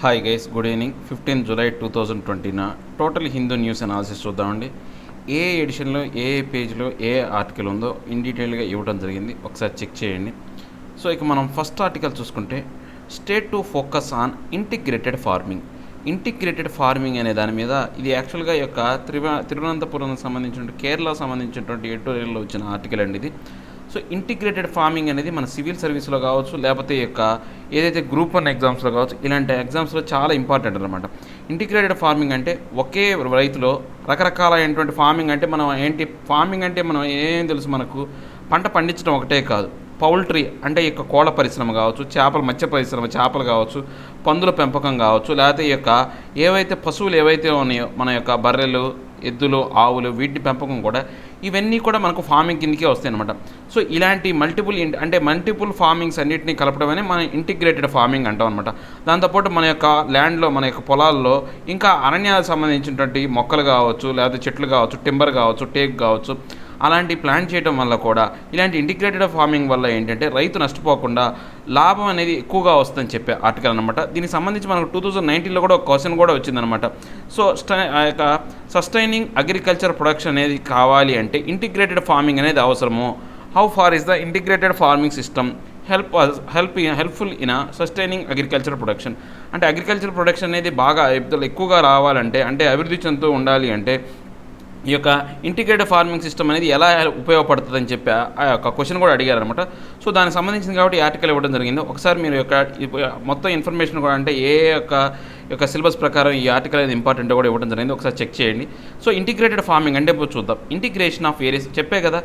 Hi guys, good evening. 15 July 2020 total Hindu news analysis చూద్దామండి. ఏ ఎడిషన్లో ఏ పేజ్లో ఏ article ఉందో ఇన్ డీటెయిల్గా ఇవ్వడం జరిగింది, ఒకసారి చెక్ చేయండి. సో ఇక మనం ఫస్ట్ ఆర్టికల్ చూసుకుంటే, state to focus on integrated farming. Integrated farming అనే దాని మీద ఇది యాక్చువల్గా యొక్క తిరువనంతపురం సంబంధించిన కేరళ సంబంధించినటువంటి ఎడిటోరియల్లో వచ్చిన ఆర్టికల్ అండి ఇది. సో ఇంటిగ్రేటెడ్ ఫార్మింగ్ అనేది మన సివిల్ సర్వీస్లో కావచ్చు, లేకపోతే యొక్క ఏదైతే గ్రూప్ 1 ఎగ్జామ్స్లో కావచ్చు, ఇలాంటి ఎగ్జామ్స్లో చాలా ఇంపార్టెంట్ అనమాట. ఇంటిగ్రేటెడ్ ఫార్మింగ్ అంటే ఒకే రైతులో రకరకాలైనటువంటి ఫార్మింగ్ అంటే ఫార్మింగ్ అంటే మనం ఏం తెలుసు, మనకు పంట పండించడం ఒకటే కాదు. పౌల్ట్రీ అంటే ఈ యొక్క కోళ్ళ పరిశ్రమ కావచ్చు, మత్స్య పరిశ్రమ, చేపలు కావచ్చు, పందుల పెంపకం కావచ్చు, లేకపోతే ఈ యొక్క ఏవైతే పశువులు ఏవైతే ఉన్నాయో మన యొక్క బర్రెలు, ఎద్దులు, ఆవులు, వీటి పెంపకం కూడా, ఇవన్నీ కూడా మనకు ఫార్మింగ్ కిందకే వస్తాయి అనమాట. సో ఇలాంటి మల్టిపుల్ ఫార్మింగ్స్ అన్నింటినీ కలపడమని మనం ఇంటిగ్రేటెడ్ ఫార్మింగ్ అంటాం అనమాట. దాంతోపాటు మన యొక్క ల్యాండ్లో, మన యొక్క పొలాల్లో ఇంకా అరణ్యాలకు సంబంధించినటువంటి మొక్కలు కావచ్చు, లేకపోతే చెట్లు కావచ్చు, టింబర్ కావచ్చు, టేక్ కావచ్చు, అలాంటి ప్లాన్ చేయడం వల్ల కూడా ఇలాంటి ఇంటిగ్రేటెడ్ ఫార్మింగ్ వల్ల ఏంటంటే రైతు నష్టపోకుండా లాభం అనేది ఎక్కువగా వస్తుందని చెప్పే ఆర్టికల్ అనమాట. దీనికి సంబంధించి మనకు 2019లో కూడా ఒక క్వశ్చన్ కూడా వచ్చిందనమాట. సో ఆ యొక్క సస్టైనింగ్ అగ్రికల్చర్ ప్రొడక్షన్ అనేది కావాలి అంటే ఇంటిగ్రేటెడ్ ఫార్మింగ్ అనేది అవసరము. How far is the integrated farming system helpful in sustaining agriculture production. అంటే అగ్రికల్చర్ ప్రొడక్షన్ అనేది బాగా ఎక్కువగా రావాలంటే, అంటే అభివృద్ధి చెందుతూ ఉండాలి అంటే ఈ యొక్క ఇంటిగ్రేటెడ్ ఫార్మింగ్ సిస్టమ్ అనేది ఎలా ఉపయోగపడుతుందని చెప్పి ఆ యొక్క క్వశ్చన్ కూడా అడిగారనమాట. సో దానికి సంబంధించింది కాబట్టి ఈ ఆర్టికల్ ఇవ్వడం జరిగింది. ఒకసారి మీరు యొక్క మొత్తం ఇన్ఫర్మేషన్ కూడా, అంటే ఏ యొక్క సిలబస్ ప్రకారం ఈ ఆర్టికల్ అనేది ఇంపార్టెంట్ కూడా ఇవ్వడం జరిగింది, ఒకసారి చెక్ చేయండి. సో ఇంటిగ్రేటెడ్ ఫార్మింగ్ అంటే ఇప్పుడు చూద్దాం. ఇంటిగ్రేషన్ ఆఫ్ వేరియస్ చెప్పే కదా,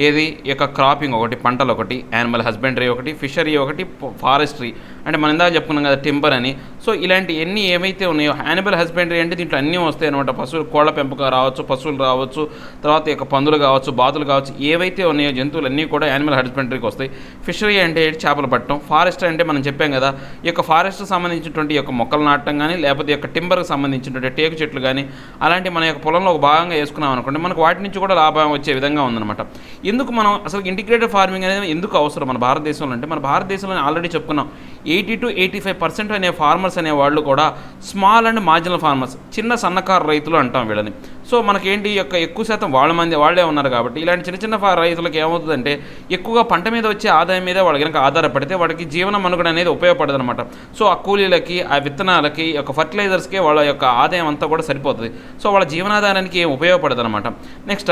ఏది ఈ యొక్క క్రాపింగ్ ఒకటి, పంటలు ఒకటి, యానిమల్ హస్బెండరీ ఒకటి, ఫిషరీ ఒకటి, ఫారెస్ట్రీ అంటే మనం ఇందాక చెప్పుకున్నాం కదా టింబర్ అని. సో ఇలాంటి ఎన్ని ఏవైతే ఉన్నాయో, యానిమల్ హస్బెండరీ అంటే దీంట్లో అన్నీ వస్తాయి అనమాట. కోళ్ళ పెంపకం రావచ్చు, పశువులు రావచ్చు, తర్వాత యొక్క పందులు కావచ్చు, బాతులు కావచ్చు, ఏవైతే ఉన్నాయో జంతువులు అన్నీ కూడా యానిమల్ హస్బెండరీకి వస్తాయి. ఫిషరీ అంటే చేపలు పట్టడం, ఫారెస్ట్ అంటే మనం చెప్పాం కదా, ఈ యొక్క ఫారెస్ట్కి సంబంధించినటువంటి యొక్క మొక్కలు నాటడం కానీ, లేకపోతే యొక్క టింబర్కి సంబంధించినటువంటి టేకు చెట్లు కానీ, అలాంటి మన యొక్క పొలంలో ఒక భాగంగా వేసుకున్నాం అనుకోండి, మనకు వాటి నుంచి కూడా లాభం వచ్చే విధంగా ఉందన్నమాట. ఎందుకు మనం అసలు ఇంటిగ్రేటెడ్ ఫార్మింగ్ అనేది ఎందుకు అవసరం మన భారతదేశంలో అంటే, మన భారతదేశంలో ఆల్రెడీ చెప్పుకున్నాం 80 to 85% అనే ఫార్మర్స్ అనేవాళ్ళు కూడా స్మాల్ అండ్ మార్జినల్ ఫార్మర్స్, చిన్న సన్నకారు రైతులు అంటాం వీళ్ళని. సో మనకేంటి యొక్క ఎక్కువ శాతం వాళ్ళే ఉన్నారు కాబట్టి, ఇలాంటి చిన్న రైతులకు ఏమవుతుందంటే ఎక్కువగా పంట మీద వచ్చే ఆదాయం మీద వాళ్ళు కనుక ఆధారపడితే వాడికి జీవన మనుగడ అనేది ఉపయోగపడదు అనమాట. సో ఆ కూలీలకి, ఆ విత్తనాలకి, యొక్క ఫర్టిలైజర్స్కి వాళ్ళ యొక్క ఆదాయం అంతా కూడా సరిపోతుంది. సో వాళ్ళ జీవనాధారానికి ఏం ఉపయోగపడదు అనమాట. Next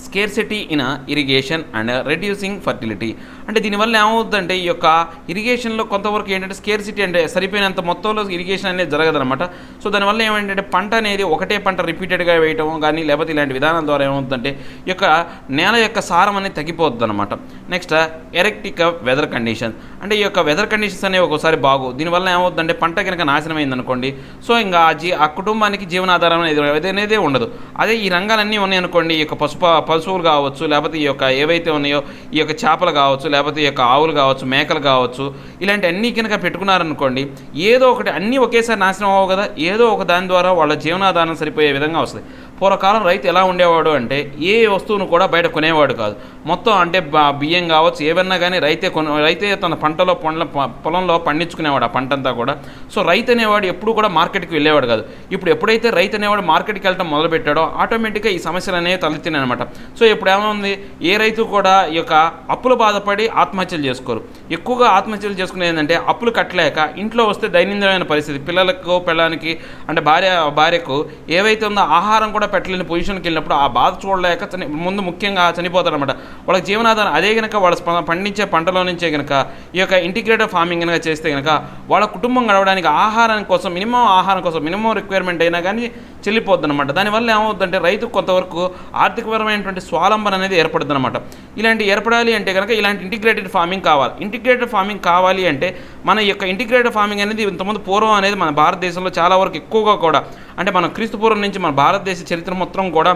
scarcity in irrigation and reducing fertility. అంటే దీనివల్ల ఏమవుతుందంటే ఈ యొక్క ఇరిగేషన్లో కొంతవరకు ఏంటంటే స్కేర్సిటీ అంటే సరిపోయినంత మొత్తంలో ఇరిగేషన్ అనేది జరగదనమాట. సో దానివల్ల ఏమంటే పంట అనేది ఒకటే పంట రిపీటెడ్గా వేయటం కానీ, లేకపోతే ఇలాంటి విధానం ద్వారా ఏమవుతుందంటే ఈ యొక్క నేల యొక్క సారం అనేది తగ్గిపోతుంది అనమాట. Next erratic weather conditions. అంటే ఈ యొక్క వెదర్ కండిషన్స్ అనేవి ఒకసారి దీనివల్ల ఏమవుతుందంటే పంట కనుక నాశనం అయిందనుకోండి, సో ఇంకా ఆ కుటుంబానికి జీవనాధారం అనేది ఉండదు. అదే ఈ రంగాలన్నీ ఉన్నాయి అనుకోండి, ఈ యొక్క పశువులు కావచ్చు, లేకపోతే ఈ యొక్క ఏవైతే ఉన్నాయో ఈ యొక్క చేపలు కావచ్చు, లేకపోతే ఈ యొక్క ఆవులు కావచ్చు, మేకలు కావచ్చు, ఇలాంటి అన్నీ కనుక పెట్టుకున్నారనుకోండి, ఏదో ఒకటి అన్నీ ఒకేసారి నాశనం అవ్వవు కదా, ఏదో ఒక దాని ద్వారా వాళ్ళ జీవనాధారం సరిపోయే విధంగా వస్తుంది. పూర్వకాలం రైతు ఎలా ఉండేవాడు అంటే ఏ వస్తువును కూడా బయట కొనేవాడు కాదు. మొత్తం అంటే బియ్యం కావచ్చు, ఏవన్నా కానీ రైతే తన పొలంలో పండించుకునేవాడు ఆ పంటంతా కూడా. సో రైతు అనేవాడు ఎప్పుడు కూడా మార్కెట్కి వెళ్ళేవాడు కాదు. ఇప్పుడు ఎప్పుడైతే రైతు అనేవాడు మార్కెట్కి వెళ్ళడం మొదలుపెట్టాడో ఆటోమేటిక్గా ఈ సమస్యలు అనేవి తలెత్తినాయి అనమాట. సో ఇప్పుడు ఏమైంది, ఏ రైతు కూడా ఈ యొక్క అప్పులు బాధపడి ఆత్మహత్యలు చేసుకోరు. ఎక్కువగా ఆత్మహత్యలు చేసుకునేది ఏంటంటే అప్పులు కట్టలేక ఇంట్లో వస్తే దైనందినమైన పరిస్థితి, పెళ్ళానికి అంటే భార్యకు ఏవైతే ఉందో ఆహారం కూడా పెట్టలేని పొజిషన్కి వెళ్ళినప్పుడు ఆ బాధ చూడలేక ముందు ముఖ్యంగా చనిపోతారనమాట. వాళ్ళకి జీవనాధారం అదే కనుక వాళ్ళు పండించే పంటలో నుంచే కనుక ఈ యొక్క ఇంటిగ్రేటెడ్ ఫార్మింగ్ కనుక చేస్తే కనుక వాళ్ళ కుటుంబం గడవడానికి ఆహారం కోసం మినిమం రిక్వైర్మెంట్ అయినా కానీ చెల్లిపోద్ది అనమాట. దానివల్ల ఏమవుతుందంటే రైతుకు కొంతవరకు ఆర్థికపరమైనటువంటి స్వాలంబన అనేది ఏర్పడుతుంది అనమాట. ఇలాంటి ఏర్పడాలి అంటే కనుక ఇలాంటి ఇంటిగ్రేటెడ్ ఫార్మింగ్ కావాలి. ఇంటిగ్రేటెడ్ ఫార్మింగ్ కావాలి అంటే మన యొక్క ఇంటిగ్రేటెడ్ ఫార్మింగ్ అనేది ఇంతకుముందు పూర్వం అనేది మన భారతదేశంలో చాలా వరకు ఎక్కువగా కూడా, అంటే మన క్రీస్తుపూర్వం నుంచి మన భారతదేశ చరిత్ర మొత్తం కూడా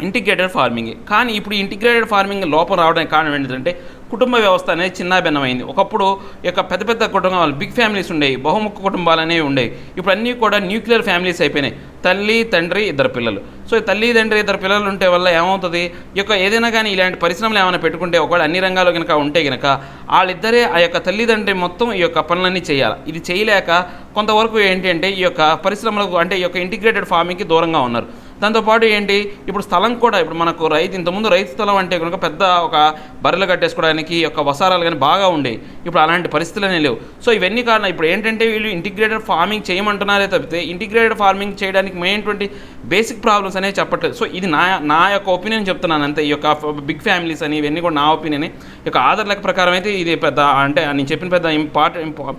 ఇంటిగ్రేటెడ్ ఫార్మింగ్. కానీ ఇప్పుడు ఇంటిగ్రేటెడ్ ఫార్మింగ్ లోపం రావడానికి కారణం ఏంటంటే కుటుంబ వ్యవస్థ అనేది చిన్నాభిన్నమైంది. ఒకప్పుడు యొక్క పెద్ద కుటుంబాలు, బిగ్ ఫ్యామిలీస్ ఉండేవి, బహుముఖ కుటుంబాలు అనేవి ఉండేవి. ఇప్పుడు అన్నీ కూడా న్యూక్లియర్ ఫ్యామిలీస్ అయిపోయినాయి. తల్లి తండ్రి ఇద్దరు పిల్లలు. సో తల్లి తండ్రి ఇద్దరు పిల్లలు ఉంటే వల్ల ఏమవుతుంది, ఈ యొక్క ఏదైనా కానీ ఇలాంటి పరిశ్రమలు ఏమైనా పెట్టుకుంటే ఒకవేళ అన్ని రంగాల్లో కనుక ఉంటే కనుక వాళ్ళిద్దరే ఆ యొక్క తల్లిదండ్రి మొత్తం ఈ యొక్క పనులన్నీ చేయాలి. ఇది చేయలేక కొంతవరకు ఏంటి అంటే ఈ యొక్క పరిశ్రమలకు అంటే ఈ యొక్క ఇంటిగ్రేటెడ్ ఫార్మింగ్కి దూరంగా ఉన్నారు. దాంతోపాటు ఏంటి, ఇప్పుడు స్థలం కూడా ఇప్పుడు మనకు ఇంతకుముందు రైతు స్థలం అంటే కనుక పెద్ద ఒక బర్రెలు కట్టేసుకోవడానికి యొక్క వసారాలు కానీ బాగా ఉండేవి. ఇప్పుడు అలాంటి పరిస్థితులనే లేవు. సో ఇవన్నీ కారణం ఇప్పుడు ఏంటంటే వీళ్ళు ఇంటిగ్రేటెడ్ ఫార్మింగ్ చేయమంటున్నారే తప్పితే ఇంటిగ్రేటెడ్ ఫార్మింగ్ చేయడానికి మెయిన్ బేసిక్ ప్రాబ్లమ్స్ అనేవి చెప్పట్లేదు. సో ఇది నా యొక్క ఒపీనియన్ చెప్తున్నాను అంతే. ఈ యొక్క బిగ్ ఫ్యామిలీస్ అని ఇవన్నీ కూడా నా ఒపీనియన్. ఈ యొక్క ఆధార్ లెక్క ప్రకారం అయితే ఇది పెద్ద అంటే నేను చెప్పిన పెద్ద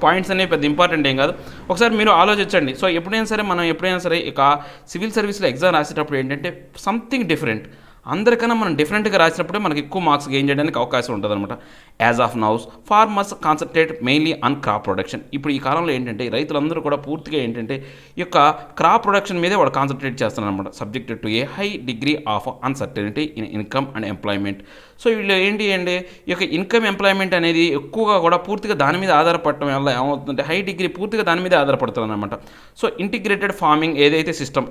పాయింట్స్ అనేవి పెద్ద ఇంపార్టెంట్ ఏం కాదు. ఒకసారి మీరు ఆలోచించండి. సో మనం ఎప్పుడైనా సరే ఇక సివిల్ సర్వీస్లో ఎగ్జామ్ రాసేటప్పుడు ఏంటంటే సంథింగ్ డిఫరెంట్, అందరికన్నా మనం డిఫరెంట్గా రాసినప్పుడే మనకి ఎక్కువ మార్క్స్ గెయిన్ చేయడానికి అవకాశం ఉంటుంది అనమాట. As of now farmers concentrate mainly on crop production. ఇప్పుడు ఈ కాలంలో ఏంటంటే రైతులందరూ కూడా పూర్తిగా ఏంటంటే ఈ యొక్క క్రాప్ ప్రొడక్షన్ మీదే వాడు కాన్సన్ట్రేట్ చేస్తున్నారు అనమాట, subjected to A high degree of uncertainty in income and employment. So వీళ్ళు ఏంటి అంటే ఈ యొక్క ఇన్కమ్ ఎంప్లాయ్మెంట్ అనేది ఎక్కువగా కూడా పూర్తిగా దాని మీద ఆధారపడటం వల్ల ఏమవుతుందంటే హై డిగ్రీ పూర్తిగా దాని మీదే ఆధారపడుతుంది అనమాట. సో ఇంటిగ్రేటెడ్ ఫార్మింగ్ ఏదైతే సిస్టమ్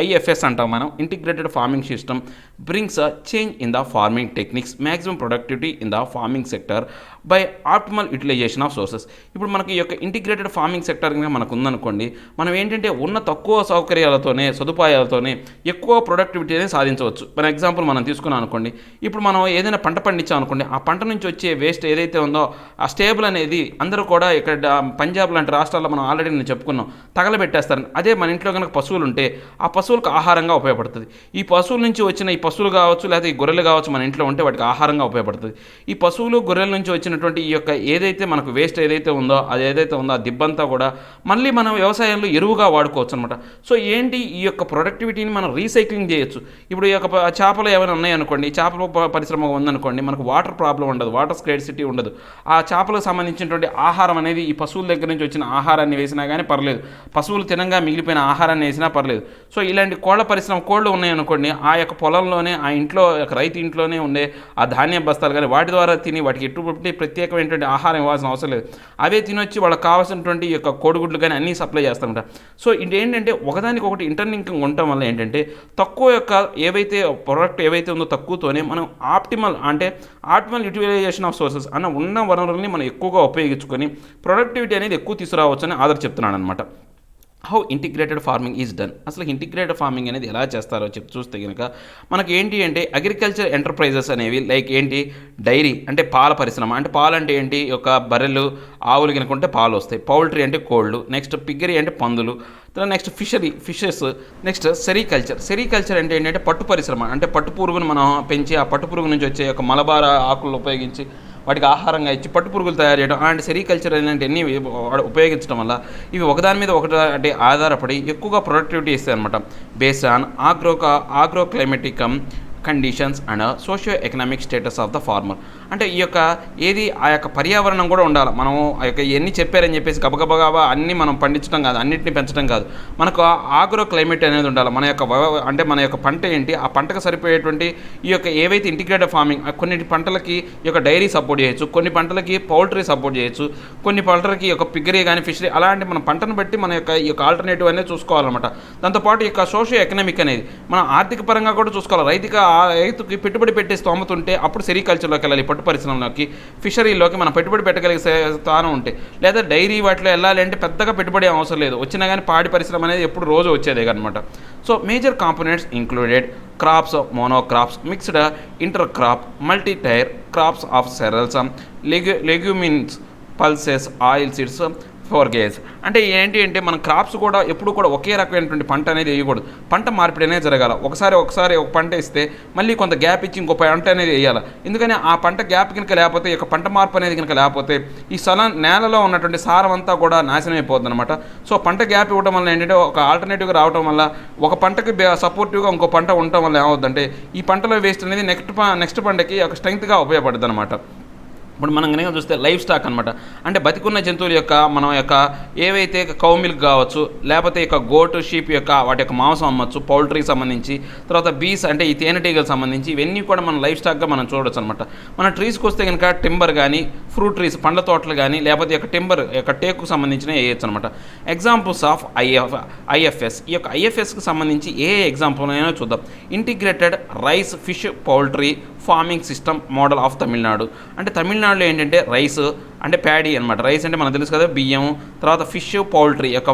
ఐఎఫ్ఎస్ అంటాం మనం, integrated farming system brings a change in the farming techniques, maximum productivity in the farming sector by optimal utilization of sources. ఇప్పుడు మనకి ఈ యొక్క ఇంటిగ్రేటెడ్ ఫార్మింగ్ సెక్టర్ కనుక మనకు ఉందనుకోండి, మనం ఏంటంటే ఉన్న తక్కువ సౌకర్యాలతోనే సదుపాయాలతోనే ఎక్కువ ప్రొడక్టివిటీ అనేది సాధించవచ్చు. ఫర్ ఎగ్జాంపుల్ మనం తీసుకున్నాం అనుకోండి, ఇప్పుడు మనం ఏదైనా పంట పండించాం అనుకోండి, ఆ పంట నుంచి వచ్చే వేస్ట్ ఏదైతే ఉందో ఆ స్టేబుల్ అనేది అందరూ కూడా ఇక్కడ పంజాబ్ లాంటి రాష్ట్రాల్లో మనం ఆల్రెడీ నేను చెప్పుకున్నాం తగలబెట్టేస్తారు. అదే మన ఇంట్లో కనుక పశువులు ఉంటే ఆ పశువులకు ఆహారంగా ఉపయోగపడుతుంది. ఈ పశువుల నుంచి వచ్చిన ఈ పశువులు కావచ్చు లేదా ఈ గొర్రెలు కావచ్చు మన ఇంట్లో ఉంటే వాటికి ఆహారంగా ఉపయోగపడుతుంది. ఈ పశువులు గొర్రెల నుంచి వచ్చినటువంటి ఈ యొక్క ఏదైతే మనకు వేస్ట్ ఏదైతే ఉందో అది ఏదైతే ఉందో ఆ దిబ్బంతా కూడా మళ్ళీ మనం వ్యవసాయంలో ఎరువుగా వాడుకోవచ్చు అనమాట. సో ఏంటి ఈ యొక్క ప్రొడక్టివిటీని మనం రీసైక్లింగ్ చేయొచ్చు. ఇప్పుడు ఈ యొక్క చేపలు ఏమైనా ఉన్నాయనుకోండి, చేపల పరిశ్రమ ఉందనుకోండి, మనకు వాటర్ ప్రాబ్లం ఉండదు, వాటర్ స్కేర్సిటీ ఉండదు. ఆ చేపలకు సంబంధించినటువంటి ఆహారం అనేది ఈ పశువుల దగ్గర నుంచి వచ్చిన ఆహారాన్ని వేసినా కానీ పర్లేదు, పశువులు తినంగా మిగిలిపోయిన ఆహారాన్ని వేసినా పర్లేదు. సో ఇలాంటి కోళ్ళు ఉన్నాయనుకోండి, ఆ యొక్క పొలంలోనే ఆ ఇంట్లో రైతు ఇంట్లోనే ఉండే ఆ ధాన్య బస్తాలు కానీ వాటి ద్వారా తిని వాటికి ఎటువంటి ప్రత్యేకమైనటువంటి ఆహారం ఇవ్వాల్సిన అవసరం లేదు. అవే తినొచ్చి వాళ్ళకి కావాల్సినటువంటి ఈ యొక్క కోడిగుడ్లు కానీ అన్నీ సప్లై చేస్తారన్నమాట. సో ఇది ఏంటంటే ఒకదానికి ఒకటి ఇంటర్లింకింగ్ ఉండటం వల్ల ఏంటంటే తక్కువ యొక్క ప్రోడక్ట్ ఏవైతే ఉందో తక్కువతోనే మనం ఆప్టిమల్ యూటిలైజేషన్ ఆఫ్ సోర్సెస్ ఉన్న వనరుల్ని మనం ఎక్కువగా ఉపయోగించుకొని ప్రొడక్టివిటీ అనేది ఎక్కువ తీసుకురావచ్చని ఆధార్ చెప్తున్నాను అనమాట. How integrated farming is done. అసలు ఇంటిగ్రేటెడ్ ఫార్మింగ్ అనేది ఎలా చేస్తారో చూస్తే కనుక మనకి ఏంటి అంటే అగ్రికల్చర్ ఎంటర్ప్రైజెస్ అనేవి లైక్ ఏంటి డైరీ అంటే పాల పరిశ్రమ, అంటే పాలు అంటే ఏంటి ఒక బర్రెలు ఆవులు కనుక ఉంటే పాలు వస్తాయి, పౌల్ట్రీ అంటే కోళ్ళు, నెక్స్ట్ పిగ్గరీ అంటే పందులు, నెక్స్ట్ ఫిషెస్, నెక్స్ట్ సెరికల్చర్ అంటే ఏంటంటే పట్టు పరిశ్రమ, అంటే పట్టు పురుగును మనం పెంచి ఆ పట్టు పురుగు నుంచి వచ్చే ఒక మలబార ఆకులను ఉపయోగించి వాటికి ఆహారంగా ఇచ్చి పట్టు పురుగులు తయారు చేయడం, అలాంటి సెరికల్చర్ అన్నీ ఉపయోగించడం వల్ల ఇవి ఒకదాని మీద ఒకటి అంటే ఆధారపడి ఎక్కువగా ప్రొడక్టివిటీ ఇస్తాయి అనమాట. Based on agro climatic conditions and socio economic status of the farmer. అంటే ఈ యొక్క ఆ యొక్క పర్యావరణం కూడా ఉండాలి. మనము ఆ యొక్క ఎన్ని చెప్పారని చెప్పేసి గబగబగా అన్నీ మనం పండించడం కాదు, అన్నింటినీ పెంచడం కాదు. మనకు ఆగ్రో క్లైమేట్ అనేది ఉండాలి. మన యొక్క పంట ఏంటి, ఆ పంటకు సరిపోయేటువంటి ఈ యొక్క ఏవైతే ఇంటిగ్రేటెడ్ ఫార్మింగ్, కొన్ని పంటలకి ఈ యొక్క డైరీ సపోర్ట్ చేయొచ్చు, కొన్ని పంటలకి పౌల్ట్రీ సపోర్ట్ చేయొచ్చు, కొన్ని పంటలకి ఈ యొక్క పిగ్గరీ కానీ ఫిషరీ, అలాంటి మన పంటను బట్టి మన యొక్క ఈ యొక్క ఆల్టర్నేటివ్ అనేది చూసుకోవాలన్నమాట. దాంతోపాటు ఈ యొక్క సోషియో ఎకనామిక్ అనేది మనం ఆర్థిక పరంగా కూడా చూసుకోవాలి. రైతుకి పెట్టుబడి పెట్టే స్తోమత అప్పుడు సెరికల్చర్లోకి వెళ్ళాలి, పట్టు పరిశ్రమలోకి, ఫిషరీలోకి మనం పెట్టుబడి పెట్టగలిగే స్థానం ఉంటే, లేదా డైరీ వాటిలో వెళ్ళాలి అంటే పెద్దగా పెట్టుబడి అవసరం లేదు, వచ్చినా కానీ పాడి పరిశ్రమ అనేది ఎప్పుడు రోజు వచ్చేదే అనమాట. So major components included crops, monocrops, mixed inter crop, multi tier crops of cereals, legumes, pulses, oil seeds, forage. అంటే ఏంటి అంటే మన క్రాప్స్ కూడా ఎప్పుడు కూడా ఒకే రకమైనటువంటి పంట అనేది వేయకూడదు, పంట మార్పిడి అనేది జరగాలి. ఒకసారి ఒక పంట ఇస్తే మళ్ళీ కొంత గ్యాప్ ఇచ్చి ఇంకో పంట అనేది వేయాలి. ఎందుకని ఆ పంట గ్యాప్ కనుక లేకపోతే ఈ యొక్క పంట మార్పు అనేది కనుక లేకపోతే ఈ నేలలో ఉన్నటువంటి సారం అంతా కూడా నాశనం అయిపోతుంది అనమాట. సో పంట గ్యాప్ ఇవ్వడం వల్ల ఏంటంటే ఒక ఆల్టర్నేటివ్గా రావడం వల్ల ఒక పంటకి సపోర్టివ్గా ఇంకో పంట ఉండటం వల్ల ఏమవుతుందంటే ఈ పంటలో వేస్ట్ అనేది నెక్స్ట్ పంటకి ఒక స్ట్రెంగ్త్గా ఉపయోగపడుతుంది అనమాట. ఇప్పుడు మనం కనుక చూస్తే లైఫ్ స్టాక్ అనమాట. అంటే బతికున్న జంతువుల యొక్క మనం యొక్క ఏవైతే కౌ మిల్క్ కావచ్చు, లేకపోతే ఇక గోటు షీప్ యొక్క వాటి యొక్క మాంసం అమ్మచ్చు, పౌల్ట్రీకి సంబంధించి, తర్వాత బీస్ అంటే ఈ తేనెటీగలకు సంబంధించి ఇవన్నీ కూడా మనం లైఫ్ స్టాక్గా మనం చూడవచ్చు అనమాట. మన ట్రీస్కి వస్తే కనుక టింబర్ కానీ, ఫ్రూట్ ట్రీస్ పండ్ల తోటలు కానీ, లేకపోతే యొక్క టింబర్ యొక్క టేకుకు సంబంధించిన వేయచ్చు అనమాట. Examples of IFS. ఈ యొక్క ఐఎఫ్ఎస్కి సంబంధించి ఏ ఎగ్జాంపుల్ అయినా చూద్దాం. Integrated rice fish poultry farming system model of Tamil Nadu. అంటే తమిళనాడులో ఏంటంటే రైస్ అంటే ప్యాడీ అనమాట. రైస్ అంటే మనకు తెలుసు కదా, బియ్యం, తర్వాత ఫిష్ పౌల్ట్రీ యొక్క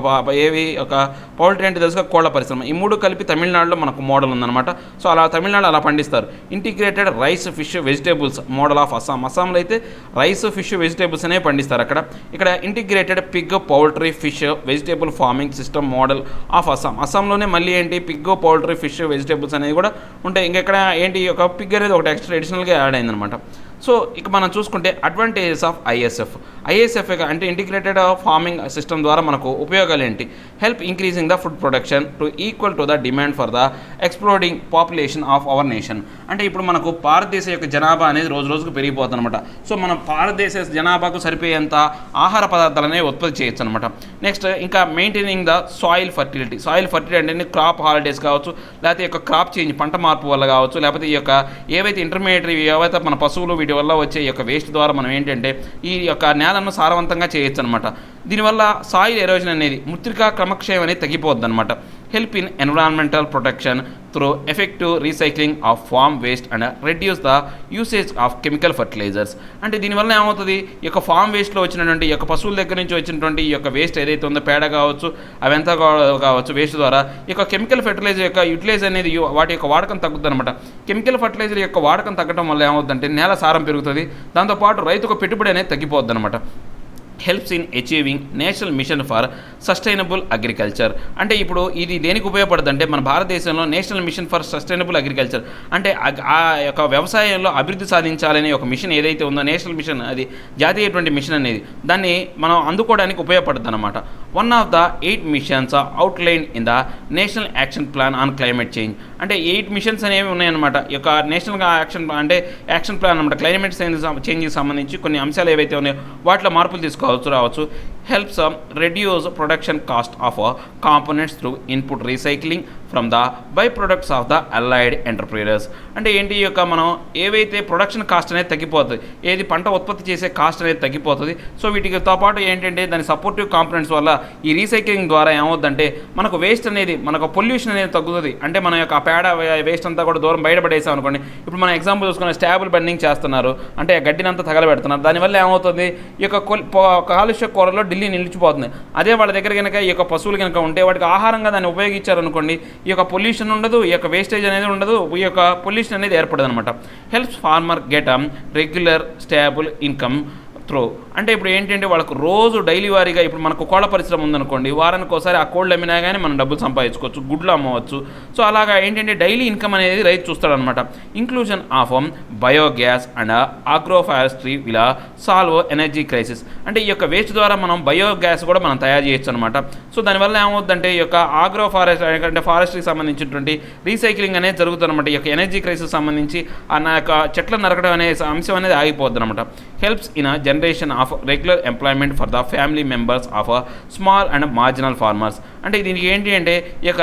ఏవి ఒక పౌల్ట్రీ అంటే తెలుసుగా కోళ్ల పరిశ్రమ. ఈ మూడు కలిపి తమిళనాడులో మనకు మోడల్ ఉందన్నమాట. సో అలా తమిళనాడు అలా పండిస్తారు. Integrated rice fish vegetables model of Assam. అస్సాంలో అయితే రైస్ ఫిష్ వెజిటేబుల్స్ అనేవి పండిస్తారు అక్కడ. ఇక్కడ integrated pig poultry fish vegetable farming system model of Assam. అస్సాంలోనే మళ్ళీ ఏంటి పిగ్ పౌల్ట్రీ ఫిష్ వెజిటేబుల్స్ అనేవి కూడా ఉంటాయి. ఇంకెక్కడ ఏంటి ఒక పిగ్ అనేది ఒకటి ఎక్స్ట్రా అడిషనల్గా యాడ్ అయిందనమాట. సో ఇక మనం చూసుకుంటే అడ్వాంటేజెస్ ఆఫ్ ఐఎస్ఎఫ్ అంటే ఇంటిగ్రేటెడ్ ఫార్మింగ్ సిస్టమ్ ద్వారా మనకు ఉపయోగాలు ఏంటి? Help increasing the food production to equal to the demand for the exploding population of our nation. అంటే ఇప్పుడు మనకు భారతదేశం యొక్క జనాభా అనేది రోజు రోజుకు పెరిగిపోతుంది అనమాట. సో మనం భారతదేశ జనాభాకు సరిపోయేంత ఆహార పదార్థాలు అనేవి ఉత్పత్తి చేయొచ్చు అనమాట. నెక్స్ట్ ఇంకా మెయింటైనింగ్ ద సాయిల్ ఫర్టిలిటీ అంటే క్రాప్ హాలిడేస్ కావచ్చు, లేకపోతే ఈ యొక్క క్రాప్ చేంజ్ పంట మార్పు వల్ల కావచ్చు, లేకపోతే ఈ యొక్క ఏవైతే ఇంటర్మీడియట్ ఏవైతే మన పశువులు వీటి వల్ల వచ్చే ఈ యొక్క వేస్ట్ ద్వారా మనం ఏంటంటే ఈ యొక్క నేలను సారవంతంగా చేయొచ్చు అనమాట. దీనివల్ల సాయిల్ ఎరోజన్ అనేది మృత్తికా క్రమక్షయం అనేది తగ్గిపోద్ది అనమాట. Help in environmental protection through effective recycling of farm waste and reduce the usage of chemical fertilizers. అంటే దీనివల్ల ఏమవుతుంది, ఈ యొక్క ఫార్మ్ వేస్ట్లో వచ్చినటువంటి ఈ యొక్క పశువుల దగ్గర నుంచి వచ్చినటువంటి ఈ యొక్క వేస్ట్ ఏదైతే ఉందో పేడ కావచ్చు, అవంతా కావచ్చు, వేస్ట్ ద్వారా ఈ యొక్క కెమికల్ ఫర్టిలైజర్ యొక్క యూటిలైజ్ అనేది వాటి యొక్క వాడకం తగ్గుతుంది అనమాట. కెమికల్ ఫర్టిలైజర్ యొక్క వాడకం తగ్గడం వల్ల ఏమవుతుందంటే నేల సారం పెరుగుతుంది, దాంతోపాటు రైతుకు పెట్టుబడి అనేది తగ్గిపోద్ది అనమాట. Helps in achieving national mission for sustainable agriculture. అంటే ఇప్పుడు ఇది దేనికి ఉపయోగపడుతుంది అంటే మన భారతదేశంలో national mission for sustainable agriculture అంటే ఆ యొక్క వ్యవసాయంలో అభివృద్ధి సాధించాలనే ఒక మిషన్ ఏదైతే ఉందో నేషనల్ మిషన్, అది జాతీయటువంటి మిషన్ అనేది, దాన్ని మనం అందుకోవడానికి ఉపయోగపడుతుంది అనమాట. One of the 8 machines outline in the national action plan on climate change. అంటే 8 మిషన్స్ అనేవి ఉన్నాయన్నమాట. ఈ యొక్క నేషనల్ యాక్షన్ ప్లాన్ అనమాట. క్లైమేట్ చేంజ్కి సంబంధించి కొన్ని అంశాలు ఏవైతే ఉన్నాయో వాటిలో మార్పులు రావచ్చు. Helps reduce production cost of components through input recycling from the by products of the allied entrepreneurs. అంటే ఏంటి ఈ యొక్క మనం ఏవైతే ప్రొడక్షన్ కాస్ట్ అనేది తగ్గిపోతుంది, ఏది పంట ఉత్పత్తి చేసే కాస్ట్ అనేది తగ్గిపోతుంది. సో వీటితో పాటు ఏంటంటే దాని సపోర్టివ్ కాంపోనెంట్స్ వల్ల ఈ రీసైక్లింగ్ ద్వారా ఏమవుతుందంటే మనకు వేస్ట్ అనేది, మనకు పొల్యూషన్ అనేది తగ్గుతుంది. అంటే మన యొక్క పేడ వేస్ట్ అంతా కూడా దూరం బయటపడేసాం అనుకోండి. ఇప్పుడు మనం ఎగ్జాంపుల్ చూసుకున్న స్టాబుల్ బర్నింగ్ చేస్తున్నారు అంటే గడ్డినంతా తగలబెడుతున్నారు. దానివల్ల ఏమవుతుంది, ఈ యొక్క కాలుష్య కూరలో ఢిల్లీ నిలిచిపోతుంది. అదే వాళ్ళ దగ్గర కనుక ఈ యొక్క పశువులు కనుక ఉంటే వాటికి ఆహారంగా దాన్ని ఉపయోగించారనుకోండి, ఈ యొక్క పొల్యూషన్ ఉండదు, ఈ యొక్క వేస్టేజ్ అనేది ఉండదు, ఈ యొక్క పొల్యూషన్ అనేది ఏర్పడదు అనమాట. Helps farmer get regular stable income through. అంటే ఇప్పుడు ఏంటంటే వాళ్ళకు రోజు డైలీ వారీగా ఇప్పుడు మనకు కోళ్ళ పరిశ్రమ ఉందనుకోండి, వారానికి ఒకసారి ఆ కోళ్ళు అమ్మినా కానీ మనం డబ్బులు సంపాదించుకోవచ్చు, గుడ్లు అమ్మవచ్చు. సో అలాగా ఏంటంటే డైలీ ఇన్కమ్ అనేది రైతు చూస్తాడనమాట. Inclusion of biogas and agroforestry will solve energy crisis. అంటే ఈ యొక్క వేస్ట్ ద్వారా మనం బయోగ్యాస్ కూడా మనం తయారు చేయొచ్చు అనమాట. సో దానివల్ల ఏమవుతుందంటే ఈ యొక్క అంటే ఫారెస్ట్రీకి సంబంధించినటువంటి రీసైక్లింగ్ అనేది జరుగుతుందన్నమాట. ఈ యొక్క ఎనర్జీ క్రైసిస్ సంబంధించి నా యొక్క చెట్లను నరకడం అనే అంశం అనేది ఆగిపోద్ది అనమాట. Helps in generation of regular employment for the family members of small and marginal farmers. అంటే దీనికి ఏంటి అంటే ఈ యొక్క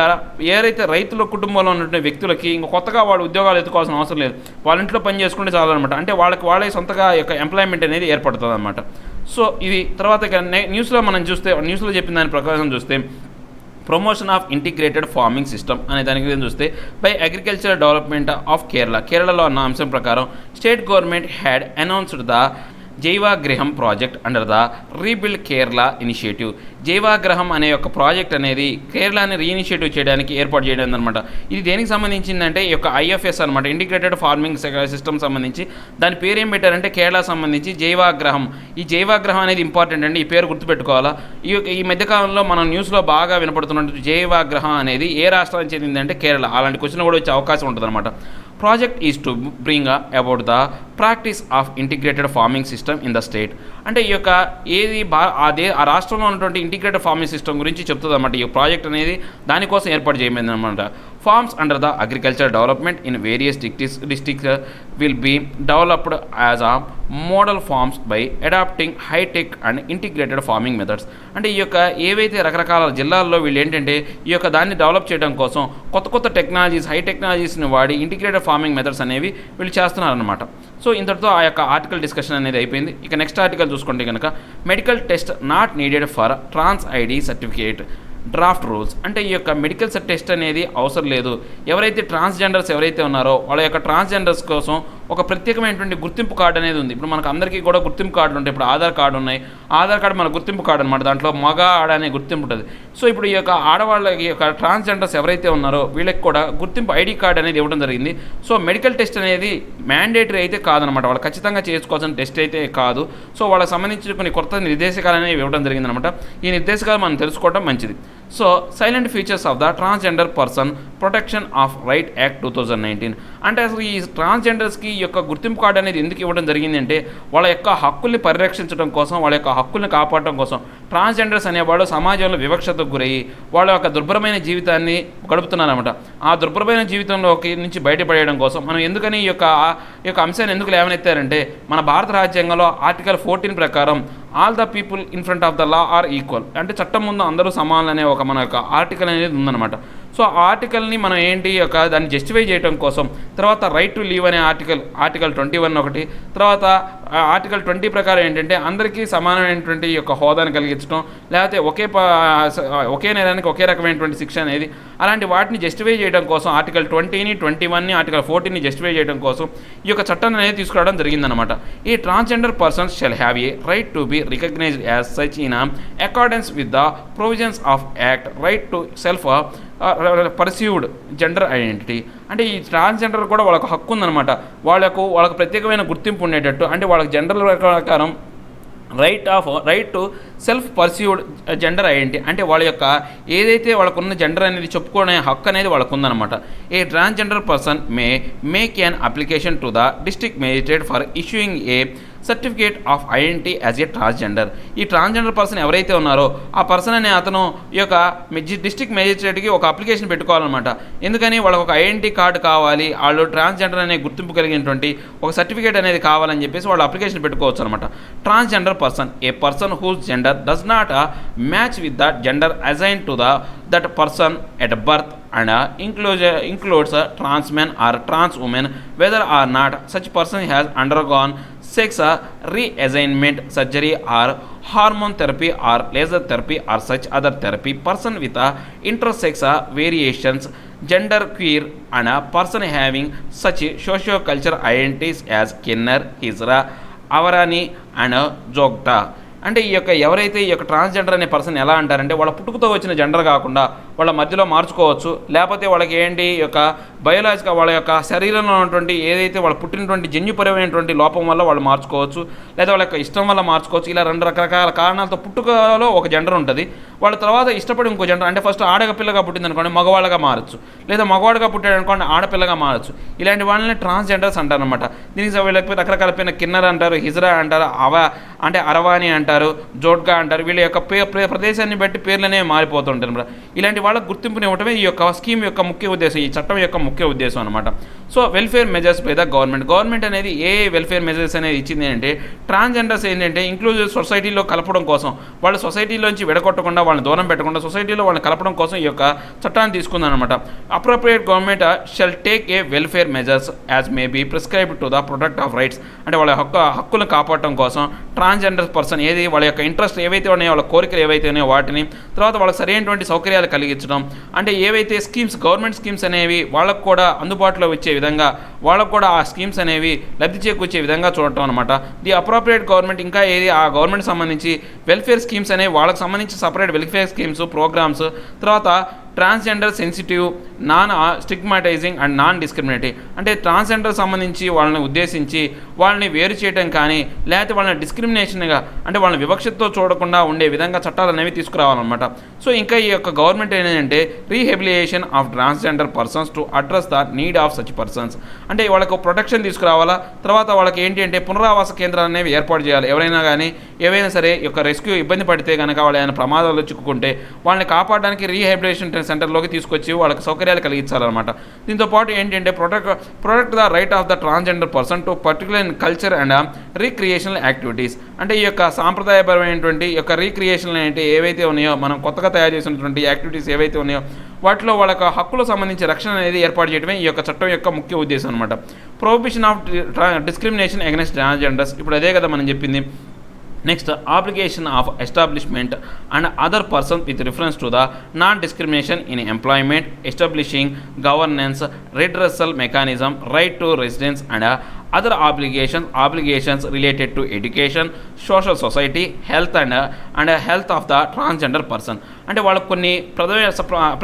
ఏదైతే రైతుల కుటుంబంలో ఉన్నటువంటి వ్యక్తులకి ఇంకా కొత్తగా వాడు ఉద్యోగాలు ఎత్తుకోవాల్సిన అవసరం లేదు, వాళ్ళ ఇంట్లో పని చేసుకుంటే చాలన్నమాట. అంటే వాళ్ళే సొంతగా యొక్క ఎంప్లాయ్మెంట్ అనేది ఏర్పడుతుంది అనమాట. సో ఇది తర్వాత న్యూస్లో మనం చూస్తే, న్యూస్లో చెప్పిన దాని ప్రకారం చూస్తే promotion of integrated farming system అనే దాని గురించి చూస్తే బై అగ్రికల్చర్ డెవలప్మెంట్ ఆఫ్ కేరళలో అన్న అంశం ప్రకారం state government had announced the Jaivagraham project under the rebuild Kerala initiative. Jaivagraham అనే ఒక ప్రాజెక్ట్ అనేది కేరళని రీఇనిషియేటివ్ చేయడానికి ఏర్పాటు చేయడం అనమాట. ఇది దేనికి సంబంధించిందంటే ఈ యొక్క ఐఎఫ్ఎస్ అనమాట, ఇంటిగ్రేటెడ్ ఫార్మింగ్ సిస్టమ్ సంబంధించి. దాని పేరు ఏం పెట్టారంటే కేరళ సంబంధించి జైవాగ్రహం. ఈ జైవాగ్రహం అనేది ఇంపార్టెంట్ అండి, ఈ పేరు గుర్తుపెట్టుకోవాలా. ఈ మధ్యకాలంలో మనం న్యూస్లో బాగా వినపడుతున్న జైవాగ్రహం అనేది ఏ రాష్ట్రానికి చెందిందంటే కేరళ. అలాంటి క్వశ్చన్ కూడా వచ్చే అవకాశం ఉంటుంది అనమాట. Project is to bring about the practice of integrated farming system in the state. అంటే ఈ యొక్క ఏది ఆ రాష్ట్రంలో ఉన్నటువంటి ఇంటిగ్రేటెడ్ ఫార్మింగ్ సిస్టమ్ గురించి చెప్తుంది అనమాట. ఈ ప్రాజెక్ట్ అనేది దానికోసం ఏర్పాటు చేయబడింది అనమాట. Farms under the agricultural development in various districts will be developed as a model farms by adopting high tech and integrated farming methods. అంటే ఈ యొక్క ఏవైతే రకరకాల జిల్లాల్లో వీళ్ళు ఏంటంటే ఈ యొక్క దాన్ని డెవలప్ చేయడం కోసం కొత్త కొత్త టెక్నాలజీస్, హై టెక్నాలజీస్ని వాడి ఇంటిగ్రేటెడ్ ఫార్మింగ్ మెథడ్స్ అనేవి వీళ్ళు చేస్తున్నారనమాట. సో ఇంతటితో ఆ యొక్క ఆర్టికల్ డిస్కషన్ అనేది అయిపోయింది. ఇక నెక్స్ట్ ఆర్టికల్ చూసుకుంటే కనుక medical test not needed for trans ID certificate draft rules. అంటే ఈ యొక్క మెడికల్ టెస్ట్ అనేది అవసరం లేదు, ఎవరైతే ట్రాన్స్జెండర్స్ ఎవరైతే ఉన్నారో వాళ్ళ యొక్క ట్రాన్స్జెండర్స్ కోసం ఒక ప్రత్యేకమైనటువంటి గుర్తింపు కార్డు అనేది ఉంది. ఇప్పుడు మనకు అందరికీ కూడా గుర్తింపు కార్డులు ఉంటాయి. ఇప్పుడు ఆధార్ కార్డు ఉన్నాయి, ఆధార్ కార్డు మన గుర్తింపు కార్డు అనమాట. దాంట్లో మగ ఆడ అనే గుర్తింపు ఉంటుంది. సో ఇప్పుడు ఈ యొక్క ఆడవాళ్ళకి యొక్క ట్రాన్స్జెండర్స్ ఎవరైతే ఉన్నారో వీళ్ళకి కూడా గుర్తింపు ఐడి కార్డు అనేది ఇవ్వడం జరిగింది. సో మెడికల్ టెస్ట్ అనేది మ్యాండేటరీ అయితే కాదనమాట, వాళ్ళు ఖచ్చితంగా చేసుకోవాల్సిన టెస్ట్ అయితే కాదు. సో వాళ్ళకి సంబంధించిన కొన్ని కొత్త నిర్దేశకాలు అనేవి ఇవ్వడం జరిగిందనమాట. ఈ నిర్దేశకాలు మనం తెలుసుకోవడం మంచిది. So silent features of the transgender person protection of right act 2019. అంటే అసలు ఈ ట్రాన్స్జెండర్స్కి ఈ యొక్క గుర్తింపు కార్డు అనేది ఎందుకు ఇవ్వడం జరిగింది అంటే వాళ్ళ యొక్క హక్కుల్ని పరిరక్షించడం కోసం, వాళ్ళ యొక్క హక్కుల్ని కాపాడటం కోసం. ట్రాన్స్జెండర్స్ అనేవాళ్ళు సమాజంలో వివక్షతకు గురయ్యి వాళ్ళ యొక్క దుర్భరమైన జీవితాన్ని గడుపుతున్నారన్నమాట. ఆ దుర్భరమైన జీవితంలోకి నుంచి బయటపడేయడం కోసం మనం ఎందుకని ఈ యొక్క అంశాన్ని ఎందుకు లేవనెత్తారంటే మన భారత రాజ్యాంగంలో ఆర్టికల్ 14 ప్రకారం all the people in front of the law are equal, అంటే చట్టం ముందు అందరూ సమానం అనే ఒక మన యొక్క ఆర్టికల్ అనేది ఉందన్నమాట. సో ఆ ఆర్టికల్ని మనం ఏంటి యొక్క దాన్ని జస్టిఫై చేయడం కోసం తర్వాత రైట్ టు లీవ్ అనే ఆర్టికల్ 21 ఒకటి, తర్వాత ఆర్టికల్ 20 ప్రకారం ఏంటంటే అందరికీ సమానమైనటువంటి యొక్క హోదాను కలిగించడం, లేకపోతే ఒకే నేరానికి ఒకే రకమైనటువంటి శిక్ష అనేది, అలాంటి వాటిని జస్టిఫై చేయడం కోసం ఆర్టికల్ 20ని 21ని ఆర్టికల్ 14ని జస్టిఫై చేయడం కోసం ఈ యొక్క చట్టాన్ని అనేది తీసుకురావడం జరిగిందనమాట. ఈ transgender persons shall have a right to be recognized as such in accordance with the provisions of act right to self perceived gender identity. అంటే ఈ ట్రాన్స్జెండర్ కూడా వాళ్ళకు హక్కు ఉందన్నమాట, వాళ్ళకు ప్రత్యేకమైన గుర్తింపు ఉండేటట్టు. అంటే వాళ్ళకి జెండర్ ప్రకారం right to self perceived gender identity, అంటే వాళ్ళ యొక్క ఏదైతే వాళ్ళకున్న జెండర్ అనేది చెప్పుకునే హక్కు అనేది వాళ్ళకు ఉందన్నమాట. A transgender person make an application to the district magistrate for issuing a certificate of identity as a transgender. ఈ ట్రాన్స్జెండర్ పర్సన్ ఎవరైతే ఉన్నారో ఆ పర్సన్ అనే అతను ఈ యొక్క డిస్ట్రిక్ట్ మేజిస్ట్రేట్కి ఒక అప్లికేషన్ పెట్టుకోవాలన్నమాట. ఎందుకని వాళ్ళకి ఒక ఐడెంటిటీ కార్డు కావాలి, వాళ్ళు ట్రాన్స్జెండర్ అనే గుర్తింపు కలిగినటువంటి ఒక సర్టిఫికేట్ అనేది కావాలని చెప్పేసి వాళ్ళు అప్లికేషన్ పెట్టుకోవచ్చు అనమాట. Transgender person a person whose gender does not match with the gender assign to that person at birth and includes trans men or trans women whether or not such person has undergone sex reassignment surgery or hormone therapy or laser therapy or such other therapy. Person with intersex variations, gender queer and a person having such socio-cultural identities as Kinner, Hijra, Avarani and Jogta. అంటే ఈ యొక్క ఎవరైతే ఈ యొక్క transgender అనే person ఎలా అంటారంటే వాళ్ళ పుట్టుకతో వచ్చిన జెండర్ కాకుండా వాళ్ళ మధ్యలో మార్చుకోవచ్చు, లేకపోతే వాళ్ళకి ఏంటి ఈ యొక్క బయోలాజికల్ వాళ్ళ యొక్క శరీరంలో ఉన్నటువంటి ఏదైతే వాళ్ళు పుట్టినటువంటి జన్యుపరమైనటువంటి లోపం వల్ల వాళ్ళు మార్చుకోవచ్చు, లేదా వాళ్ళ యొక్క ఇష్టం వల్ల మార్చుకోవచ్చు. ఇలా 2 రకరకాల కారణాలతో పుట్టుకలో ఒక జెండర్ ఉంటుంది, వాళ్ళ తర్వాత ఇష్టపడి ఇంకో జెండర్, అంటే ఫస్ట్ ఆడపిల్లగా పుట్టింది అనుకోండి మగవాళ్ళగా మారచ్చు, లేదా మగవాడుగా పుట్టాడు అనుకోండి ఆడపిల్లగా మారచ్చు. ఇలాంటి వాళ్ళని ట్రాన్స్జెండర్స్ అంటారనమాట. దీనికి వీళ్ళకి రకరకాల పైన కిన్నర్ అంటారు, హిజ్రా అంటారు, అంటే అరవాని అంటారు, జోడ్గా అంటారు. వీళ్ళ యొక్క ప్రదేశాన్ని బట్టి పేర్లు అనేవి మారిపోతుంటారు అనమాట. ఇలాంటి వాళ్ళకు గుర్తింపుని ఇవ్వటమే ఈ యొక్క స్కీమ్ యొక్క ముఖ్య ఉద్దేశం, ఈ చట్టం యొక్క ముఖ్య ఉద్దేశం అనమాట. So welfare measures by the government అనేది ఏ వెల్ఫేర్ మెజర్స్ అనేది ఇచ్చింది అంటే ట్రాన్స్జెండర్స్ ఏంటంటే ఇంక్లూజివ్ సొసైటీలో కలపడం కోసం, వాళ్ళ సొసైటీలోంచి విడగొట్టకుండా వాళ్ళని దూరం పెట్టకుండా సొసైటీలో వాళ్ళని కలపడం కోసం ఈ యొక్క చట్టాన్ని తీసుకుందనమాట. Appropriate government shall take a welfare measures as may be prescribed to the protect of rights. అంటే వాళ్ళ హక్కులను కాపాడటం కోసం ట్రాన్స్జెండర్ పర్సన్ ఏది వాళ్ళ యొక్క ఇంట్రెస్ట్ ఏవైతే ఉన్నాయో, వాళ్ళ కోరికలు ఏవైతే ఉన్నాయో వాటిని, తర్వాత వాళ్ళకి సరైనటువంటి సౌకర్యాలు కలిగించడం, అంటే ఏవైతే స్కీమ్స్ గవర్నమెంట్ స్కీమ్స్ అనేవి వాళ్ళకు కూడా అందుబాటులో వచ్చే విధంగా, వాళ్ళకు కూడా ఆ స్కీమ్స్ అనేవి లబ్ధి చేకూర్చే విధంగా చూడటం అనమాట. ది అప్రోప్రియేట్ గవర్నమెంట్ ఇంకా ఏది ఆ గవర్నమెంట్ సంబంధించి వెల్ఫేర్ స్కీమ్స్ అనేవి వాళ్ళకి సంబంధించి సపరేట్ వెల్ఫేర్ స్కీమ్స్ ప్రోగ్రామ్స్, తర్వాత transgender sensitive, non stigmatizing and non discriminative. అంటే ట్రాన్స్జెండర్ సంబంధించి వాళ్ళని ఉద్దేశించి వాళ్ళని వేరు చేయడం కానీ లేకపోతే వాళ్ళని డిస్క్రిమినేషన్గా అంటే వాళ్ళని వివక్షతో చూడకుండా ఉండే విధంగా చట్టాలు అనేవి తీసుకురావాలన్నమాట. సో ఇంకా ఈ యొక్క గవర్నమెంట్ ఏంటంటే rehabilitation of transgender persons to address the need of such persons, అంటే వాళ్ళకు ప్రొటెక్షన్ తీసుకురావాలా. తర్వాత వాళ్ళకి ఏంటి అంటే పునరావాస కేంద్రాలు అనేవి ఏర్పాటు చేయాలి. ఎవరైనా కానీ ఏవైనా సరే ఈ యొక్క రెస్క్యూ ఇబ్బంది పడితే కనుక వాళ్ళు ఏమైనా ప్రమాదాలు చిక్కుకుంటే వాళ్ళని కాపాడడానికి రీహెబిలిటేషన్ సెంటర్లోకి తీసుకొచ్చి వాళ్ళకి సౌకర్యాలు కలిగించాలన్నమాట. దీంతో పాటు ఏంటంటే protect the right of the transgender person to particular in culture and recreational activities, అంటే ఈ యొక్క సాంప్రదాయపరమైనటువంటి యొక్క రీక్రియేషనల్ అంటే ఏవైతే ఉన్నాయో మనం కొత్తగా తయారు చేసినటువంటి యాక్టివిటీస్ ఏవైతే ఉన్నాయో వాటిలో వాళ్ళకి హక్కులకు సంబంధించి రక్షణ అనేది ఏర్పాటు చేయడమే ఈ యొక్క చట్టం యొక్క ముఖ్య ఉద్దేశం అనమాట. Prohibition of discrimination against transgenders, ఇప్పుడు అదే కదా మనం చెప్పింది. Next application of establishment and other person with reference to the non discrimination in employment, establishing governance, redressal mechanism, right to residence and other obligations related to education, social society, health and health of the transgender person, అంటే వాళ్ళకు కొన్ని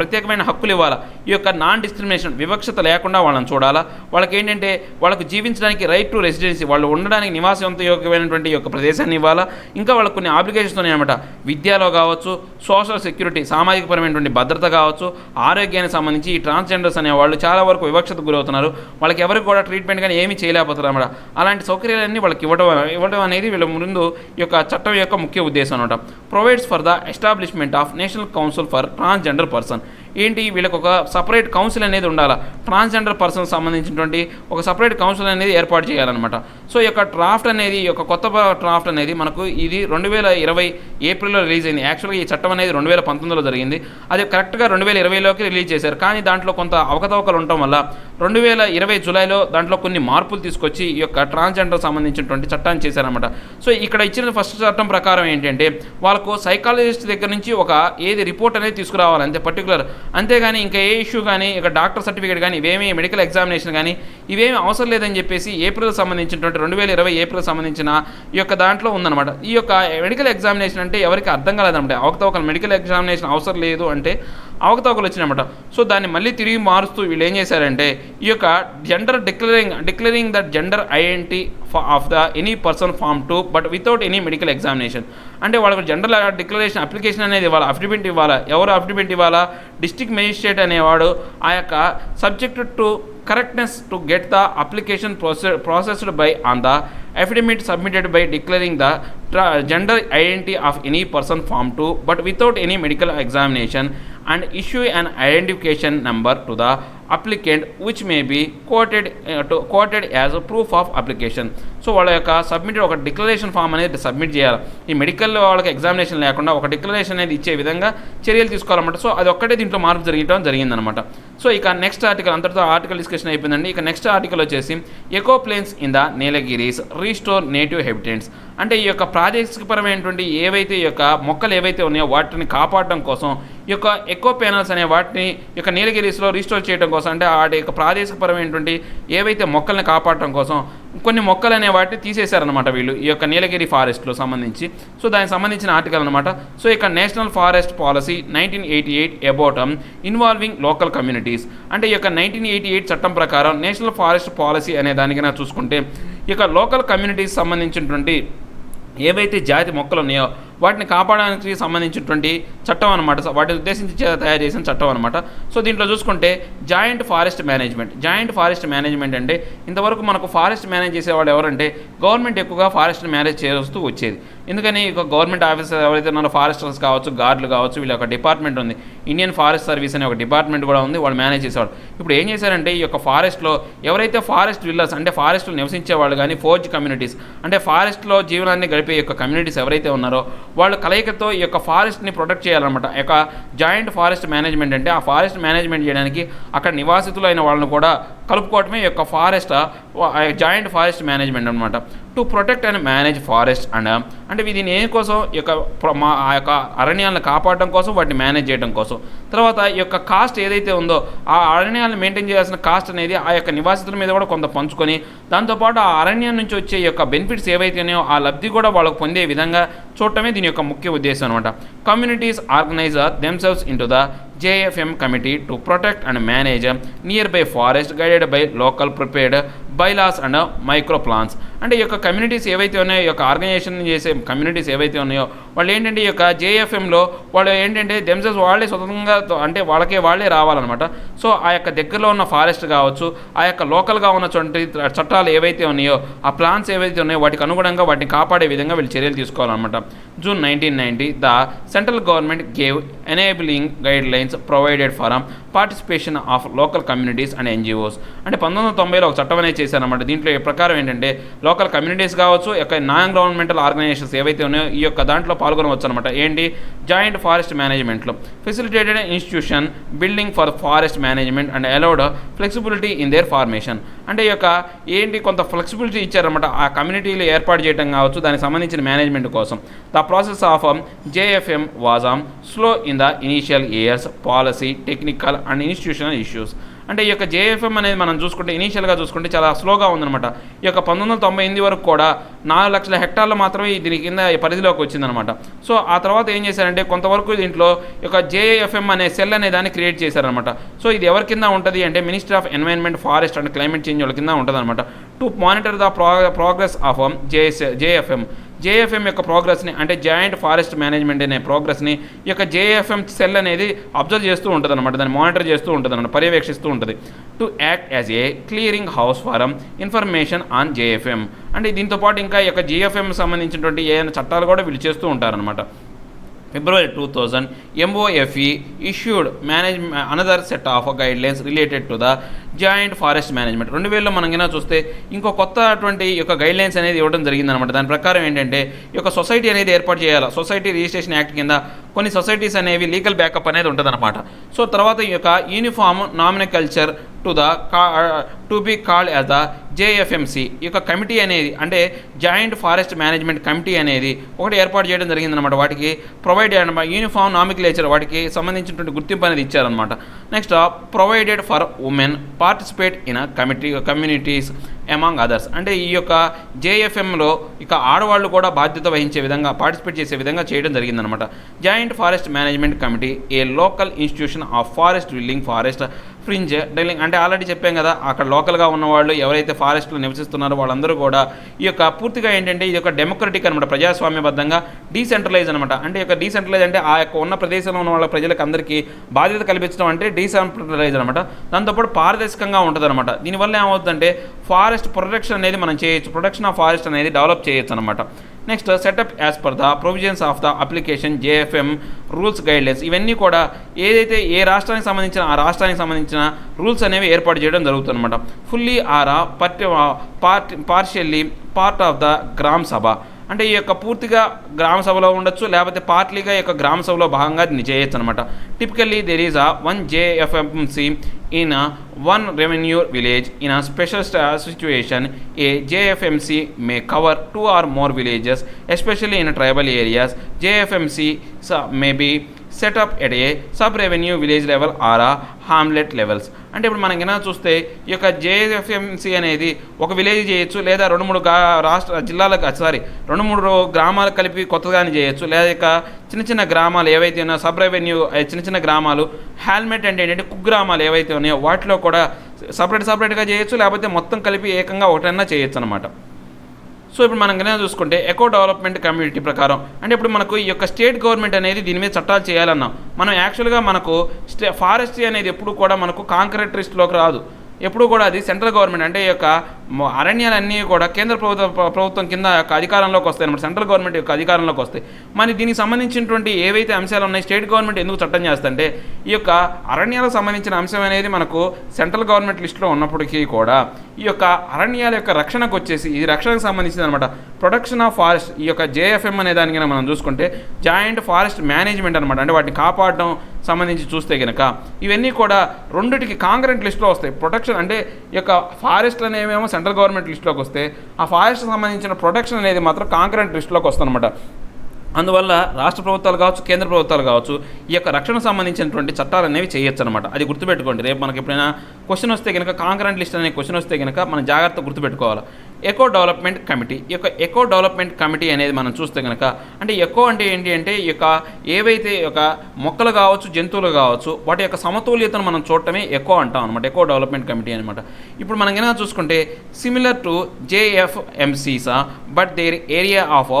ప్రత్యేకమైన హక్కులు ఇవ్వాలా. ఈ యొక్క non discrimination వివక్షత లేకుండా వాళ్ళని చూడాలా. వాళ్ళకి ఏంటంటే వాళ్ళకు జీవించడానికి రైట్ టు రెసిడెన్సీ, వాళ్ళు ఉండడానికి నివాసయోగ్యమైనటువంటి యొక్క ప్రదేశాన్ని ఇవ్వాలా. ఇంకా వాళ్ళకు కొన్ని ఆబ్లిగేషన్స్ ఉన్నాయన్నమాట. విద్యలో కావచ్చు, సోషల్ సెక్యూరిటీ సామాజికపరమైనటువంటి భద్రత కావచ్చు, ఆరోగ్యానికి సంబంధించి ఈ ట్రాన్స్జెండర్స్ అనే వాళ్ళు చాలా వరకు వివక్షతకు గురవుతున్నారు. వాళ్ళకి ఎవరికి కూడా ట్రీట్మెంట్ కానీ ఏమీ చేయలేకపోతున్నారు అన్నమాట. అలాంటి సౌకర్యాలన్నీ వాళ్ళకి ఇవ్వడం అనేది వీళ్ళ ముందు ఈ యొక్క చట్టం యొక్క ముఖ్య ఉద్దేశం అనమాట. Provides for the establishment of national council for transgender person, ఏంటి వీళ్ళకి ఒక సపరేట్ కౌన్సిల్ అనేది ఉండాలి. ట్రాన్స్జెండర్ పర్సన్ సంబంధించినటువంటి ఒక సపరేట్ కౌన్సిల్ అనేది ఏర్పాటు చేయాలన్నమాట. సో ఈ యొక్క డ్రాఫ్ట్ అనేది ఈ యొక్క కొత్త డ్రాఫ్ట్ అనేది మనకు ఇది 2020 ఏప్రిల్లో రిలీజ్ అయింది. యాక్చువల్గా ఈ చట్టం అనేది 2019లో జరిగింది. అది కరెక్ట్గా 2020లోకి రిలీజ్ చేశారు. కానీ దాంట్లో కొంత అవకతవకలు ఉండటం వల్ల 2020 జూలైలో దాంట్లో కొన్ని మార్పులు తీసుకొచ్చి ఈ యొక్క ట్రాన్స్జెండర్ సంబంధించినటువంటి చట్టాన్ని చేశారనమాట. సో ఇక్కడ ఇచ్చిన ఫస్ట్ చట్టం ప్రకారం ఏంటంటే వాళ్ళకు సైకాలజిస్ట్ దగ్గర నుంచి ఒక ఏది రిపోర్ట్ అనేది తీసుకురావాలి అంతే పర్టికులర్. అంతేగాని ఇంకా ఏ ఇష్యూ కానీ ఇక డాక్టర్ సర్టిఫికేట్ కానీ ఇవేమీ మెడికల్ ఎగ్జామినేషన్ కానీ ఇవేమీ అవసరం లేదని చెప్పేసి ఏప్రిల్ సంబంధించినటువంటి 2020 ఏప్రిల్ సంబంధించిన ఈ యొక్క దాంట్లో ఉందన్నమాట. ఈ యొక్క మెడికల్ ఎగ్జామినేషన్ అంటే ఎవరికి అర్థం కాలేదన్నమాట. అవకతవకలు మెడికల్ ఎగ్జామినేషన్ అవసరం లేదు అంటే అవకతవకలు వచ్చినాయన్నమాట. సో దాన్ని మళ్ళీ తిరిగి మారుస్తూ వీళ్ళు ఏం చేశారంటే ఈ యొక్క gender declaring that gender identity of the any person form 2 but without any medical examination, అంటే వాళ్ళకి జెండర్ డిక్లరేషన్ అప్లికేషన్ అనేది ఇవ్వాలి, అఫిడవిట్ ఇవ్వాలా. ఎవరు అఫిడవిట్ ఇవ్వాలా? డిస్ట్రిక్ట్ మేజిస్ట్రేట్ అనేవాడు ఆ యొక్క subject to correctness to get the application processed by on the affidavit submitted by declaring the gender identity of any person form 2 but without any medical examination and issue an identification number to the applicant which may be quoted as a proof of application. So వాళ్ళ యొక్క submitted ఒక declaration form అనేది submit చేయాలి. ఈ medical వాళ్ళకి examination లేకుండా ఒక declaration అనేది ఇచ్చే విధంగా చర్యలు తీసుకోవాలన్నమాట. సో అది ఒక్కటే దీంట్లో మార్పు జరిగిందనమాట. సో ఇక నెక్స్ట్ ఆర్టికల్ అంతటితో ఆర్టికల్ డిస్కషన్ అయిపోయిందండి. ఇక నెక్స్ట్ ఆర్టికల్ వచ్చేసి eco plains in the Nilgiris restore native habitants, అంటే ఈ యొక్క ప్రాదేశికపరమైనటువంటి ఏవైతే ఈ యొక్క మొక్కలు ఏవైతే ఉన్నాయో వాటిని కాపాడడం కోసం ఈ యొక్క ఎకో ప్యానల్స్ అనే వాటిని ఈ యొక్క నీలగిరీస్లో రీస్టోర్ చేయడం కోసం, అంటే వాటి యొక్క ప్రాదేశికపరమైనటువంటి ఏవైతే మొక్కల్ని కాపాడటం కోసం కొన్ని మొక్కలు అనే వాటిని తీసేశారనమాట వీళ్ళు ఈ యొక్క నీలగిరి ఫారెస్ట్లో సంబంధించి. సో దానికి సంబంధించిన ఆర్టికల్ అనమాట. సో ఇక national forest policy 1988 about involving local communities, అంటే ఈ యొక్క 1988 చట్టం ప్రకారం నేషనల్ ఫారెస్ట్ పాలసీ అనే దానికైనా చూసుకుంటే ఈ యొక్క లోకల్ కమ్యూనిటీస్ సంబంధించినటువంటి ఏవైతే జాతి మొక్కలు ఉన్నాయో వాటిని కాపాడడానికి సంబంధించినటువంటి చట్టం అనమాట. వాటిని ఉద్దేశించి తయారు చేసిన చట్టం అనమాట. సో దీంట్లో చూసుకుంటే జాయింట్ ఫారెస్ట్ మేనేజ్మెంట్ అంటే ఇంతవరకు మనకు ఫారెస్ట్ మేనేజ్ చేసేవాళ్ళు ఎవరంటే గవర్నమెంట్ ఎక్కువగా ఫారెస్ట్ మేనేజ్ చేస్తూ వచ్చేది. ఎందుకని ఇక గవర్నమెంట్ ఆఫీసర్ ఎవరైతే ఉన్నారో ఫారెస్టర్స్ కావచ్చు, గార్డులు కావచ్చు, వీళ్ళ ఒక డిపార్ట్మెంట్ ఉంది. ఇండియన్ ఫారెస్ట్ సర్వీస్ అనే ఒక డిపార్ట్మెంట్ కూడా ఉంది, వాళ్ళు మేనేజ్ చేసేవాళ్ళు. ఇప్పుడు ఏం చేశారంటే ఈ యొక్క ఫారెస్ట్లో ఎవరైతే ఫారెస్ట్ విల్లర్స్ అంటే ఫారెస్ట్లో నివసించే వాళ్ళు కానీ ఫోర్జ్ కమ్యూనిటీస్ అంటే ఫారెస్ట్లో జీవనాన్ని గడిపే యొక్క కమ్యూనిటీస్ ఎవరైతే ఉన్నారో వాళ్ళు కలయికతో ఈ యొక్క ఫారెస్ట్ని ప్రొటెక్ట్ చేయాలన్నమాట. ఈ యొక్క జాయింట్ ఫారెస్ట్ మేనేజ్మెంట్ అంటే ఆ ఫారెస్ట్ మేనేజ్మెంట్ చేయడానికి అక్కడ నివాసితులు అయిన వాళ్ళని కూడా కలుపుకోవటమే ఈ యొక్క జాయింట్ ఫారెస్ట్ మేనేజ్మెంట్ అనమాట. To protect and manage forest and అంటే దీని ఏ కోసం ఈ యొక్క ఆ యొక్క అరణ్యాలను కాపాడడం కోసం, వాటిని మేనేజ్ చేయడం కోసం. తర్వాత ఈ యొక్క కాస్ట్ ఏదైతే ఉందో ఆ అరణ్యాలను మెయింటైన్ చేయాల్సిన కాస్ట్ అనేది ఆ యొక్క నివాసితుల మీద కూడా కొంత పంచుకొని దాంతోపాటు ఆ అరణ్యం నుంచి వచ్చే ఈ యొక్క బెనిఫిట్స్ ఏవైతే ఉన్నాయో ఆ లబ్ధి కూడా వాళ్ళకు పొందే విధంగా చూడటమే దీని యొక్క ముఖ్య ఉద్దేశం అనమాట. Communities organise themselves into the JFM committee to protect and manage nearby forest guided by local prepared bylaws and micro plans. అంటే ఈ యొక్క కమ్యూనిటీస్ ఏవైతే ఉన్నాయో, ఈ యొక్క ఆర్గనైజేషన్ చేసే కమ్యూనిటీస్ ఏవైతే ఉన్నాయో వాళ్ళు ఏంటంటే ఈ యొక్క జేఎఫ్ఎంలో వాళ్ళు ఏంటంటే దెమ్సెల్స్ వాళ్ళే స్వతంత్రంగా అంటే వాళ్ళే రావాలన్నమాట. సో ఆ యొక్క దగ్గరలో ఉన్న ఫారెస్ట్ కావచ్చు, ఆ యొక్క లోకల్గా ఉన్నటువంటి చట్టాలు ఏవైతే ఉన్నాయో, ఆ ప్లాన్స్ ఏవైతే ఉన్నాయో వాటికి అనుగుణంగా వాటిని కాపాడే విధంగా వీళ్ళు చర్యలు తీసుకోవాలన్నమాట. June 1990 the central government gave enabling guide lines provided for participation of local communities and NGOs. అంటే 1990లో ఒక చట్టం అనేది చేశారన్నమాట. దీంట్లో ఈ ప్రకారం ఏంటంటే లోకల్ కమ్యూనిటీస్ కావచ్చు, యొక్క నాన్ గవర్నమెంటల్ ఆర్గనైజేషన్స్ ఏవైతే ఉన్నాయో ఈ యొక్క దాంట్లో పాల్గొనవచ్చు అనమాట. ఏంటి జాయింట్ ఫారెస్ట్ మేనేజ్మెంట్లో facilitated institution building for forest management and allowed flexibility in there formation. అంటే ఈ యొక్క ఏంటి కొంత ఫ్లెక్సిబిలిటీ ఇచ్చారన్నమాట ఆ కమ్యూనిటీలు ఏర్పాటు చేయడం కావచ్చు, దానికి సంబంధించిన మేనేజ్మెంట్ కోసం. The process of JFM was slow in the initial years, policy, technical and institutional issues. అంటే ఈ యొక్క జేఎఫ్ఎం అనేది మనం చూసుకుంటే ఇనీషియల్గా చూసుకుంటే చాలా స్లోగా ఉందన్నమాట. ఈ యొక్క 1998 వరకు కూడా 4 లక్షల హెక్టార్లు మాత్రమే దీని కింద పరిధిలోకి వచ్చిందనమాట. సో ఆ తర్వాత ఏం చేశారంటే కొంతవరకు దీంట్లో ఈ యొక్క జేఎఫ్ఎం అనే సెల్ అనే దాన్ని క్రియేట్ చేశారనమాట. సో ఇది ఎవరి కింద ఉంటుంది అంటే ministry of environment, forest and climate change వాళ్ళ కింద ఉంటుంది అనమాట. To monitor the progress of JFM యొక్క ప్రోగ్రెస్ని అంటే జాయింట్ ఫారెస్ట్ మేనేజ్మెంట్ అనే ప్రోగ్రెస్ని ఈ యొక్క జేఎఫ్ఎం సెల్ అనేది అబ్జర్వ్ చేస్తూ ఉంటుంది అనమాట. దాన్ని మానిటర్ చేస్తూ ఉంటుంది అనమాట, పర్యవేక్షిస్తూ ఉంటుంది. To act as a clearing house for information on JFM. అంటే దీంతోపాటు ఇంకా ఈ యొక్క జేఎఫ్ఎం సంబంధించినటువంటి ఏదైనా చట్టాలు కూడా వీళ్ళు చేస్తూ ఉంటారనమాట. February 2000, MOFE issued another set of guidelines related to the joint forest management. 2000లో మనం కింద చూస్తే ఇంకో కొత్త అటువంటి యొక్క గైడ్లైన్స్ అనేది ఇవ్వడం జరిగిందనమాట. దాని ప్రకారం ఏంటంటే ఈ యొక్క సొసైటీ అనేది ఏర్పాటు చేయాలి. సొసైటీ రిజిస్ట్రేషన్ యాక్ట్ కింద కొన్ని సొసైటీస్ అనేవి లీగల్ బ్యాకప్ అనేది ఉంటుందన్నమాట. సో తర్వాత ఈ యొక్క uniform nomenclature to be called as the JFMC. ఈ యొక్క కమిటీ అనేది అంటే జాయింట్ ఫారెస్ట్ మేనేజ్మెంట్ కమిటీ అనేది ఒకటి ఏర్పాటు చేయడం జరిగిందనమాట. వాటికి ప్రొవైడ్ చేయడం యూనిఫామ్ నామిక్లేచర్ వాటికి సంబంధించినటువంటి గుర్తింపు అనేది ఇచ్చారనమాట. Next provided for women participate in communities among others. అంటే ఈ యొక్క జేఎఫ్ఎంలో ఇక ఆడవాళ్ళు కూడా బాధ్యత వహించే విధంగా పార్టిసిపేట్ చేసే విధంగా చేయడం జరిగిందనమాట. Joint forest management committee A local institution of forest drilling, forest fringe drilling. అంటే ఆల్రెడీ చెప్పాం కదా, అక్కడ లోకల్గా ఉన్నవాళ్ళు ఎవరైతే ఫారెస్ట్లో నివసిస్తున్నారో వాళ్ళందరూ కూడా ఈ యొక్క పూర్తిగా ఏంటంటే ఇది ఒక డెమోక్రటిక్ అనమాట, ప్రజాస్వామ్యబద్ధంగా డీసెంట్రలైజ్ అనమాట. అంటే ఈ యొక్క డీసెంట్రలైజ్ అంటే ఆ యొక్క ఉన్న ప్రదేశంలో ఉన్న వాళ్ళ ప్రజలకు అందరికీ బాధ్యత కల్పించడం అంటే డీసెంట్రలైజ్ అనమాట. దాంతోపాటు పారదర్శకంగా ఉంటుంది అనమాట. దీనివల్ల ఏమవుతుందంటే ఫారెస్ట్ ప్రొటెక్షన్ అనేది మనం చేయొచ్చు, ప్రొటెక్షన్ ఆఫ్ ఫారెస్ట్ అనేది డెవలప్ చేయొచ్చు అనమాట. Next setup as per the provisions of the application JFM rules guidelines. ఇవన్నీ కూడా ఏదైతే ఏ రాష్ట్రానికి సంబంధించిన ఆ రాష్ట్రానికి సంబంధించిన రూల్స్ అనేవి ఏర్పాటు చేయడం జరుగుతుంది అనమాట. Fully or partially part of the gram sabha. అంటే ఈ యొక్క పూర్తిగా గ్రామ సభలో ఉండొచ్చు, లేకపోతే పార్ట్లీగా ఈ యొక్క గ్రామ సభలో భాగంగా దీన్ని చేయొచ్చు అనమాట. Typically there is one JFMC in one revenue village. In a special situation, a JFMC may cover 2 or more villages, especially in tribal areas. JFMC may be set up at a sub-revenue village level or a hamlet levels. అంటే ఇప్పుడు మనం కింద చూస్తే ఈ యొక్క జేఎఫ్ఎంసీ అనేది ఒక village చేయొచ్చు, లేదా 2-3 జిల్లాలకు 2-3 గ్రామాలకు కలిపి కొత్తగానే చేయొచ్చు, లేదా ఇక చిన్న చిన్న గ్రామాలు ఏవైతే ఉన్నాయో సబ్ రెవెన్యూ చిన్న చిన్న గ్రామాలు, హ్యాల్మెట్ అంటే ఏంటంటే కుగ్రామాలు ఏవైతే ఉన్నాయో వాటిలో కూడా సపరేట్గా చేయొచ్చు, లేకపోతే మొత్తం కలిపి ఏకంగా ఒకటన్నా చేయొచ్చు అనమాట. సో ఇప్పుడు మనం కనుక చూసుకుంటే ఎకో డెవలప్మెంట్ కమ్యూనిటీ ప్రకారం అంటే ఇప్పుడు మనకు ఈ యొక్క స్టేట్ గవర్నమెంట్ అనేది దీని మీద చట్టాలు చేయాలన్నాం. మనం యాక్చువల్గా మనకు ఫారెస్ట్రీ అనేది ఎప్పుడు కూడా మనకు కాంక్రీట్ లిస్టులోకి రాదు. ఎప్పుడు కూడా అది సెంట్రల్ గవర్నమెంట్ అంటే ఈ యొక్క అరణ్యాలన్నీ కూడా కేంద్ర ప్రభుత్వం కింద యొక్క అధికారంలోకి వస్తాయి అన్నమాట, సెంట్రల్ గవర్నమెంట్ యొక్క అధికారంలోకి వస్తాయి. మరి దీనికి సంబంధించినటువంటి ఏవైతే అంశాలు ఉన్నాయి స్టేట్ గవర్నమెంట్ ఎందుకు చట్టం చేస్తుంటే ఈ యొక్క అరణ్యాలకు సంబంధించిన అంశం అనేది మనకు సెంట్రల్ గవర్నమెంట్ లిస్టులో ఉన్నప్పటికీ కూడా ఈ యొక్క అరణ్యాల యొక్క రక్షణకు వచ్చేసి ఇది రక్షణకు సంబంధించింది అనమాట. ప్రొటెక్షన్ ఆఫ్ ఫారెస్ట్ ఈ యొక్క జేఎఫ్ఎం అనే దానికి మనం చూసుకుంటే జాయింట్ ఫారెస్ట్ మేనేజ్మెంట్ అనమాట. అంటే వాటిని కాపాడడం సంబంధించి చూస్తే కనుక ఇవన్నీ కూడా రెండిటికి కాంకరెంట్ లిస్టులో వస్తాయి. ప్రొటెక్షన్ అంటే ఈ యొక్క ఫారెస్ట్లు అనేవేమో సెంట్రల్ గవర్నమెంట్ లిస్టులోకి వస్తే ఆ ఫారెస్ట్ సంబంధించిన ప్రొటెక్షన్ అనేది మాత్రం కాంకరెంట్ లిస్టులోకి వస్తుంది అనమాట. అందువల్ల రాష్ట్ర ప్రభుత్వాలు కావచ్చు, కేంద్ర ప్రభుత్వాలు కావచ్చు ఈ యొక్క రక్షణకు సంబంధించినటువంటి చట్టాలు అనేవి చేయొచ్చు అనమాట. అది గుర్తుపెట్టుకోండి. రేపు మనకి ఎప్పుడైనా క్వశ్చన్ వస్తే కనుక కాంకరెంట్ లిస్ట్ అనే క్వశ్చన్ వస్తే కనుక మనం జాగ్రత్త గుర్తుపెట్టుకోవాలి. Eco development committee. ఈ యొక్క ఎకో డెవలప్మెంట్ కమిటీ అనేది మనం చూస్తే కనుక అంటే ఎకో అంటే ఏంటి అంటే ఈ యొక్క ఏవైతే ఒక మొక్కలు కావచ్చు, జంతువులు కావచ్చు, వాటి యొక్క సమతుల్యతను మనం చూడటమే ఎకో అంటాం అనమాట, ఎకో డెవలప్మెంట్ కమిటీ అనమాట. ఇప్పుడు మనం కనుక చూసుకుంటే సిమిలర్ టు జేఎఫ్ఎంసీసా but their area of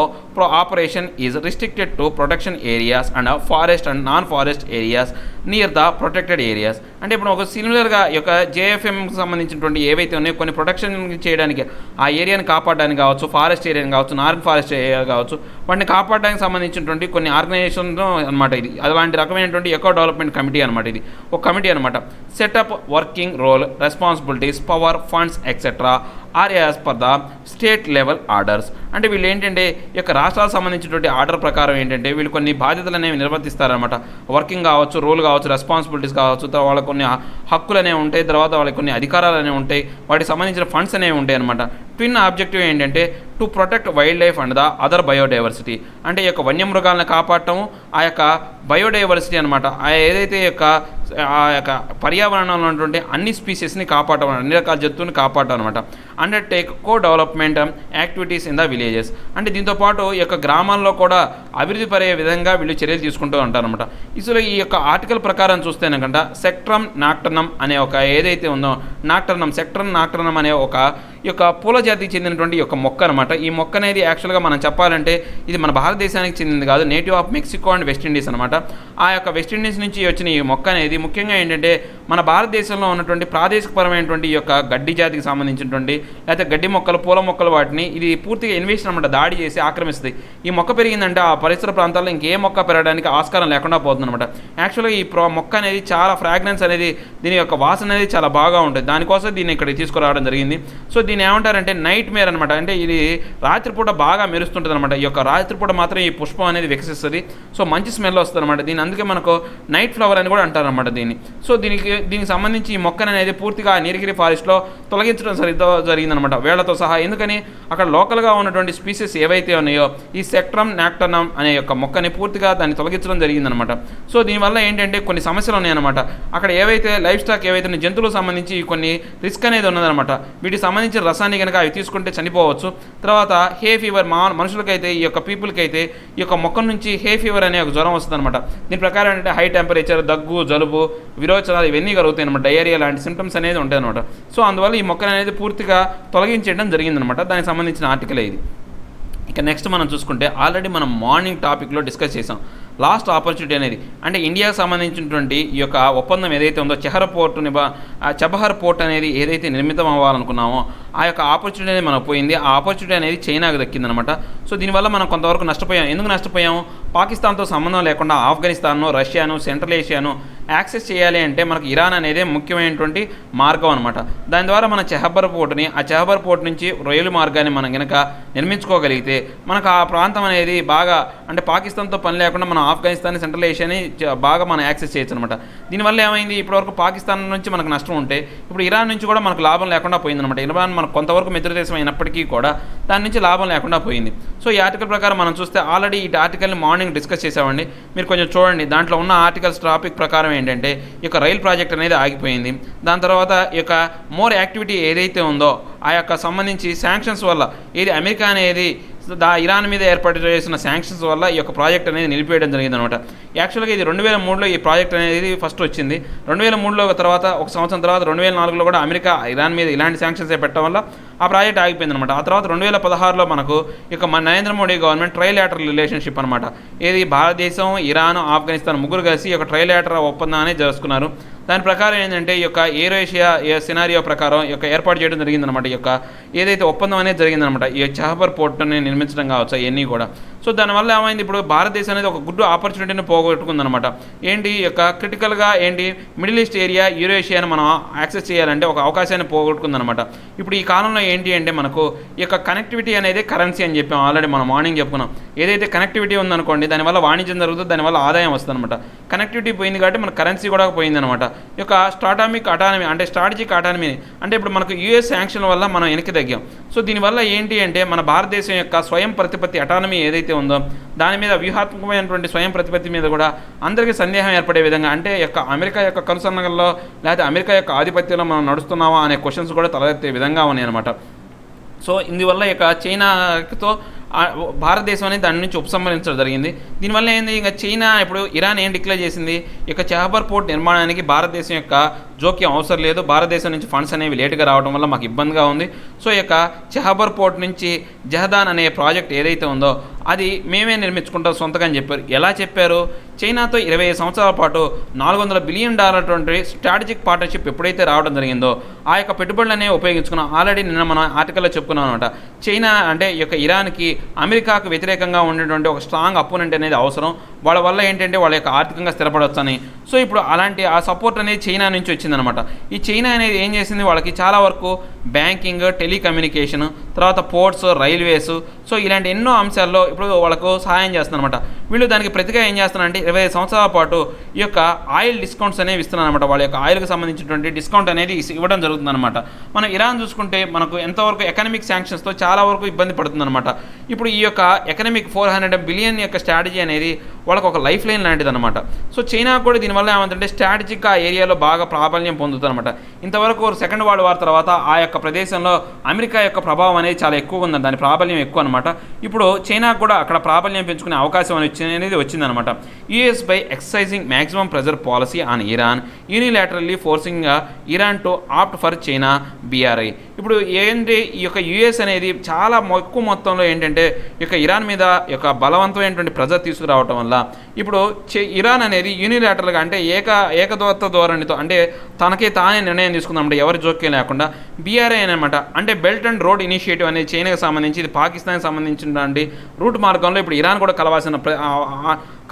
operation is restricted to protection areas and forest and non forest areas near the protected areas. అంటే ఇప్పుడు ఒక సిమిలర్గా ఈ యొక్క జేఎఫ్ఎంకి సంబంధించినటువంటి ఏవైతే ఉన్నాయో కొన్ని ప్రొటెక్షన్ చేయడానికి ఆ ఏరియాని కాపాడడానికి కావచ్చు, ఫారెస్ట్ ఏరియాని కావచ్చు, నాన్ ఫారెస్ట్ ఏరియా కావచ్చు, వాటిని కాపాడడానికి సంబంధించినటువంటి కొన్ని ఆర్గనైజేషన్ అనమాట. ఇది అలాంటి రకమైనటువంటి ఎకో డెవలప్మెంట్ కమిటీ అనమాట. ఇది ఒక కమిటీ అనమాట. Setup, working role, responsibilities, power, funds etcetera are as per the state level orders. అంటే వీళ్ళు ఏంటంటే ఈ యొక్క రాష్ట్రాలకు సంబంధించినటువంటి ఆర్డర్ ప్రకారం ఏంటంటే వీళ్ళు కొన్ని బాధ్యతలు అనేవి నిర్వర్తిస్తారనమాట. వర్కింగ్ కావచ్చు, రోల్ కావచ్చు, రెస్పాన్సిబిలిటీస్ కావచ్చు, తర్వాత వాళ్ళకి కొన్ని హక్కులు అనేవి ఉంటాయి, తర్వాత వాళ్ళకి కొన్ని అధికారాలు అనేవి ఉంటాయి, వాటికి సంబంధించిన ఫండ్స్ అనేవి ఉంటాయి అనమాట. ట్విన్ ఆబ్జెక్టివ్ ఏంటంటే to protect wild life and the other biodiversity. అంటే ఈ యొక్క వన్యమృగాలను కాపాడటం, ఆ యొక్క బయోడైవర్సిటీ అనమాట, ఏదైతే ఆ యొక్క పర్యావరణంలో ఉన్నటువంటి అన్ని స్పీసీస్ని కాపాడటం, అన్ని రకాల జంతువుని కాపాడటం అనమాట. Undertake co development activities in the villages. అంటే దీంతోపాటు ఈ యొక్క గ్రామాల్లో కూడా అభివృద్ధి పడే విధంగా వీళ్ళు చర్యలు తీసుకుంటూ ఉంటారనమాట. ఇసులో ఈ యొక్క ఆర్టికల్ ప్రకారం చూస్తేనకంట సెక్ట్రమ్ నాక్టర్నమ్ అనే ఒక ఏదైతే ఉందో సెక్ట్రమ్ నాక్టర్నమ్ అనే ఒక ఈ యొక్క పూల జాతికి చెందినటువంటి యొక్క మొక్క అనమాట. ఈ మొక్క అనేది యాక్చువల్గా మనం చెప్పాలంటే ఇది మన భారతదేశానికి చెందింది కాదు, native of Mexico and West Indies అనమాట. ఆ యొక్క వెస్టిండీస్ నుంచి వచ్చిన ఈ మొక్క అనేది ముఖ్యంగా ఏంటంటే మన భారతదేశంలో ఉన్నటువంటి ప్రాదేశికపరమైనటువంటి ఈ యొక్క గడ్డి జాతికి సంబంధించినటువంటి లేకపోతే గడ్డి మొక్కలు, పూల మొక్కలు, వాటిని ఇది పూర్తిగా ఇన్వేషన్ అనమాట, దాడి చేసి ఆక్రమిస్తుంది. ఈ మొక్క పెరిగిందంటే ఆ పరిసర ప్రాంతాల్లో ఇంకే మొక్క పెరగడానికి ఆస్కారం లేకుండా పోతుంది అనమాట. యాక్చువల్గా ఈ మొక్క అనేది చాలా ఫ్రాగ్రెన్స్ అనేది, దీని యొక్క వాసన అనేది చాలా బాగా ఉంటుంది. దానికోసం దీన్ని ఇక్కడ తీసుకురావడం జరిగింది. సో దీన్ని ఏమంటారంటే నైట్ మేర్ అనమాట. అంటే ఇది రాత్రిపూట బాగా మెరుస్తుంటుంది అనమాట. ఈ యొక్క రాత్రిపూట మాత్రం ఈ పుష్పం అనేది వికసిస్తుంది. సో మంచి స్మెల్ వస్తుంది అనమాట. దీని అందుకే మనకు నైట్ ఫ్లవర్ అని కూడా అంటారనమాట దీన్ని. సో దీనికి సంబంధించి ఈ మొక్కను అనేది పూర్తిగా నీలగిరి ఫారెస్ట్లో తొలగించడం జరిగిందనమాట వేళ్లతో సహా. ఎందుకని అక్కడ లోకల్గా ఉన్నటువంటి స్పీసీస్ ఏవైతే ఉన్నాయో ఈ సెక్ట్రమ్ నాక్టర్నమ్ అనే యొక్క మొక్కని పూర్తిగా దాన్ని తొలగించడం జరిగిందనమాట. సో దీనివల్ల ఏంటంటే కొన్ని సమస్యలు ఉన్నాయన్నమాట. అక్కడ ఏవైతే లైఫ్ స్టాక్ ఏవైతే జంతువులకు సంబంధించి కొన్ని రిస్క్ అనేది ఉన్నదనమాట. వీటికి సంబంధించిన రసాన్ని కనుక అవి తీసుకుంటే చనిపోవచ్చు. తర్వాత హే ఫీవర్ మనుషులకైతే ఈ యొక్క పీపుల్కి అయితే ఈ యొక్క మొక్క నుంచి హే ఫీవర్ అనే ఒక జ్వరం వస్తుంది అనమాట. దీని ప్రకారం ఏంటంటే హై టెంపరేచర్, దగ్గు, జలుబు, విరోచనాలు ఇవన్నీ కలుగుతాయి అనమాట. డయేరియా లాంటి సిమ్టమ్స్ అనేది ఉంటాయి అనమాట. సో అందువల్ల ఈ మొక్కను అనేది పూర్తిగా తొలగించేయడం జరిగిందనమాట. దానికి సంబంధించిన ఆర్టికల్ ఇది. ఇక నెక్స్ట్ మనం చూసుకుంటే ఆల్రెడీ మనం మార్నింగ్ టాపిక్లో డిస్కస్ చేసాం లాస్ట్ ఆపర్చునిటీ అనేది. అంటే ఇండియాకు సంబంధించినటువంటి ఈ యొక్క ఒప్పందం ఏదైతే ఉందో చబహర్ పోర్ట్ అనేది ఏదైతే నిర్మితం అవ్వాలనుకున్నామో ఆ యొక్క ఆపర్చునిటీ అనేది మనకు పోయింది. ఆ ఆపర్చునిటీ అనేది చైనాకు దక్కిందనమాట. సో దీనివల్ల మనం కొంతవరకు నష్టపోయాం. ఎందుకు నష్టపోయాము? పాకిస్తాన్తో సంబంధం లేకుండా ఆఫ్ఘనిస్తాన్ను, రష్యాను, సెంట్రల్ ఏషియాను యాక్సెస్ చేయాలి అంటే మనకు ఇరాన్ అనేది ముఖ్యమైనటువంటి మార్గం అనమాట. దాని ద్వారా మన చబహర్ పోర్ట్ నుంచి రైలు మార్గాన్ని మనం కనుక నిర్మించుకోగలిగితే మనకు ఆ ప్రాంతం అనేది బాగా అంటే పాకిస్తాన్తో పని లేకుండా మనం ఆఫ్ఘనిస్తాన్, సెంట్రల్ ఏషియాని బాగా మనం యాక్సెస్ చేయొచ్చు అనమాట. దీనివల్ల ఏమైంది, ఇప్పటివరకు పాకిస్తాన్ నుంచి మనకు నష్టం ఉంటే ఇప్పుడు ఇరాన్ నుంచి కూడా మనకు లాభం లేకుండా పోయిందనమాట. ఇరాన్ మనకు కొంతవరకు మిత్రదేశం అయినప్పటికీ కూడా దాని నుంచి లాభం లేకుండా పోయింది. సో ఈ ఆర్టికల్ ప్రకారం మనం చూస్తే ఆల్రెడీ ఈ ఆర్టికల్ని మార్నింగ్ డిస్కస్ చేసామండి. మీరు కొంచెం చూడండి. దాంట్లో ఉన్న ఆర్టికల్స్ టాపిక్ ప్రకారం ఏంటంటే ఈ యొక్క రైల్ ప్రాజెక్ట్ అనేది ఆగిపోయింది. దాని తర్వాత ఈ యొక్క మోర్ యాక్టివిటీ ఏదైతే ఉందో ఆ యొక్క సంబంధించి శాంక్షన్స్ వల్ల అమెరికా అనేది ఇరాన్ మీద ఏర్పాటు చేసిన శాంక్షన్స్ వల్ల ఈ యొక్క ప్రాజెక్ట్ అనేది నిలిపేయడం జరిగిందనమాట. యాక్చువల్గా ఇది 2003లో ఈ ప్రాజెక్ట్ అనేది ఫస్ట్ వచ్చింది. 2003లో తర్వాత ఒక సంవత్సరం తర్వాత 2004లో కూడా అమెరికా ఇరాన్ మీద ఇలాంటి శాంక్షన్స్ పెట్టడం వల్ల ఆ ప్రాజెక్ట్ ఆగిపోయిందనమాట. ఆ తర్వాత 2016లో మనకు ఇక మన Narendra Modi government trilateral relationship అనమాట. భారతదేశం, ఇరాన్, ఆఫ్ఘనిస్తాన్ ముగ్గురు కలిసి ఈ యొక్క ట్రైలాటరల్ ఒప్పందాన్ని చేసుకున్నారు. దాని ప్రకారం ఏంటంటే ఈ యొక్క ఏరోషియా సినారియో ప్రకారం ఈ యొక్క ఏర్పాటు చేయడం జరిగిందనమాట. ఈ యొక్క ఏదైతే ఒప్పందం అనేది జరిగిందనమాట ఈ చబహర్ పోర్ట్ని నిర్మించడం కావచ్చు అవన్నీ కూడా. సో దానివల్ల ఏమైంది, ఇప్పుడు భారతదేశం అనేది ఒక గుడ్ ఆపర్చునిటీని పోగొట్టుకుందనమాట. ఈ యొక్క క్రిటికల్గా మిడిల్ ఈస్ట్ ఏరియా, యూరేషియాని మనం యాక్సెస్ చేయాలంటే ఒక అవకాశాన్ని పోగొట్టుకుందనమాట. ఇప్పుడు ఈ కాలంలో ఏంటి అంటే మనకు ఈ యొక్క కనెక్టివిటీ అనేది కరెన్సీ అని చెప్పాం. ఆల్రెడీ మనం మార్నింగ్ చెప్పుకున్నాం. ఏదైతే కనెక్టివిటీ ఉందనుకోండి దానివల్ల వాణిజ్యం జరుగుతుంది, దానివల్ల ఆదాయం వస్తుంది అనమాట. కనెక్టివిటీ పోయింది కాబట్టి మన కరెన్సీ కూడా పోయిందనమాట. ఈ యొక్క స్ట్రాటజిక్ అటానమీ అంటే ఇప్పుడు మనకు యూఎస్ శాంక్షన్ వల్ల మనం వెనక్కి తగ్గాం. సో దీనివల్ల ఏంటి అంటే మన భారతదేశం యొక్క స్వయం ప్రతిపత్తి అటానమీ ఏదైతే ఉందో దాని మీద వ్యూహాత్మకమైనటువంటి స్వయం ప్రతిపత్తి మీద కూడా అందరికీ సందేహం ఏర్పడే విధంగా, అంటే అమెరికా యొక్క కనుసన్నగల్లో లేకపోతే అమెరికా యొక్క ఆధిపత్యంలో మనం నడుస్తున్నామా అనే క్వశ్చన్స్ కూడా తలెత్తే విధంగా ఉన్నాయి అనమాట. సో ఇందువల్ల ఇక చైనాతో భారతదేశం అనేది దాని నుంచి ఉపసంహరించడం జరిగింది. దీనివల్ల ఏంది, ఇంకా చైనా ఇప్పుడు ఇరాన్ ఏం డిక్లేర్ చేసింది, ఇక చాబర్ పోర్ట్ నిర్మాణానికి భారతదేశం యొక్క జోక్యం అవసరం లేదు, భారతదేశం నుంచి ఫండ్స్ అనేవి లేటుగా రావడం వల్ల మాకు ఇబ్బందిగా ఉంది. సో ఇక చాబర్ పోర్ట్ నుంచి జహదాన్ అనే ప్రాజెక్ట్ ఏదైతే ఉందో అది మేమే నిర్మించుకుంటాం సొంతగా అని చెప్పారు. ఎలా చెప్పారు, చైనాతో 25 సంవత్సరాల పాటు $400 బిలియన్ స్ట్రాటజిక్ పార్ట్నర్షిప్ ఎప్పుడైతే రావడం జరిగిందో ఆ యొక్క పెట్టుబడులు అనేవి ఉపయోగించుకున్నాం. ఆల్రెడీ నిన్న మనం ఆర్టికల్లో చెప్పుకున్నాం అనమాట. చైనా అంటే ఈ యొక్క ఇరాన్కి అమెరికాకు వ్యతిరేకంగా ఉండేటువంటి ఒక స్ట్రాంగ్ అపోనెంట్ అనేది అవసరం, వాళ్ళ వల్ల ఏంటంటే వాళ్ళ యొక్క ఆర్థికంగా స్థిరపడవచ్చని. సో ఇప్పుడు అలాంటి ఆ సపోర్ట్ అనేది చైనా నుంచి వచ్చిందనమాట. ఈ చైనా అనేది ఏం చేసింది, వాళ్ళకి చాలా వరకు బ్యాంకింగ్, టెలికమ్యూనికేషన్, తర్వాత పోర్ట్స్, రైల్వేస్, సో ఇలాంటి ఎన్నో అంశాల్లో ఇప్పుడు వాళ్ళకు సహాయం చేస్తుందన్నమాట. వీళ్ళు దానికి ప్రతిగా ఏం చేస్తున్నారంటే 25 సంవత్సరాల పాటు ఈ యొక్క ఆయిల్ డిస్కౌంట్స్ అనేవి ఇస్తున్నారన్నమాట. వాళ్ళ యొక్క ఆయిల్కి సంబంధించినటువంటి డిస్కౌంట్ అనేది ఇవ్వడం జరుగుతుందన్నమాట. మనం ఇరాన్ చూసుకుంటే మనకు ఎంతవరకు ఎకనామిక్ శాంక్షన్స్తో చాలా వరకు ఇబ్బంది పడుతుందన్నమాట. ఇప్పుడు ఈ యొక్క ఎకనామిక్ 400 బిలియన్ యొక్క స్ట్రాటజీ అనేది వాళ్ళకు ఒక లైఫ్ లైన్ లాంటిది అనమాట. సో చైనా కూడా దీనివల్ల ఏమంటే స్ట్రాటజిక్ ఆ ఏరియాలో బాగా ప్రాబల్యం పొందుతుందన్నమాట. ఇంతవరకు సెకండ్ వరల్డ్ వార్ తర్వాత ఆ యొక్క ప్రదేశంలో అమెరికా యొక్క ప్రభావం అనేది చాలా ఎక్కువగా ఉందని, దాని ప్రాబల్యం ఎక్కువ అనమాట. ఇప్పుడు చైనాకు కూడా అక్కడ ప్రాబల్యం పెంచుకునే అవకాశం అనేది వచ్చిందనమాట. US by exercising maximum pressure policy on Iran unilaterally forcing Iran to opt for China BRI. ఇప్పుడు ఏంటి, ఈ యొక్క యూఎస్ అనేది చాలా ఎక్కువ మొత్తంలో ఏంటంటే ఈ యొక్క ఇరాన్ మీద యొక్క బలవంతమైనటువంటి ప్రెజర్ తీసుకురావటం వల్ల ఇప్పుడు ఇరాన్ అనేది యూనిలాటరల్గా అంటే ఏకదోత్త ధోరణితో అంటే తనకే తానే నిర్ణయం తీసుకుందామంటే ఎవరి జోక్యం లేకుండా BRI అనమాట. అంటే బెల్ట్ అండ్ రోడ్ ఇనిషియేటివ్ అనేది చైనాకి సంబంధించి, ఇది పాకిస్తాన్కి సంబంధించినటువంటి రూట్ మార్గంలో ఇప్పుడు ఇరాన్ కూడా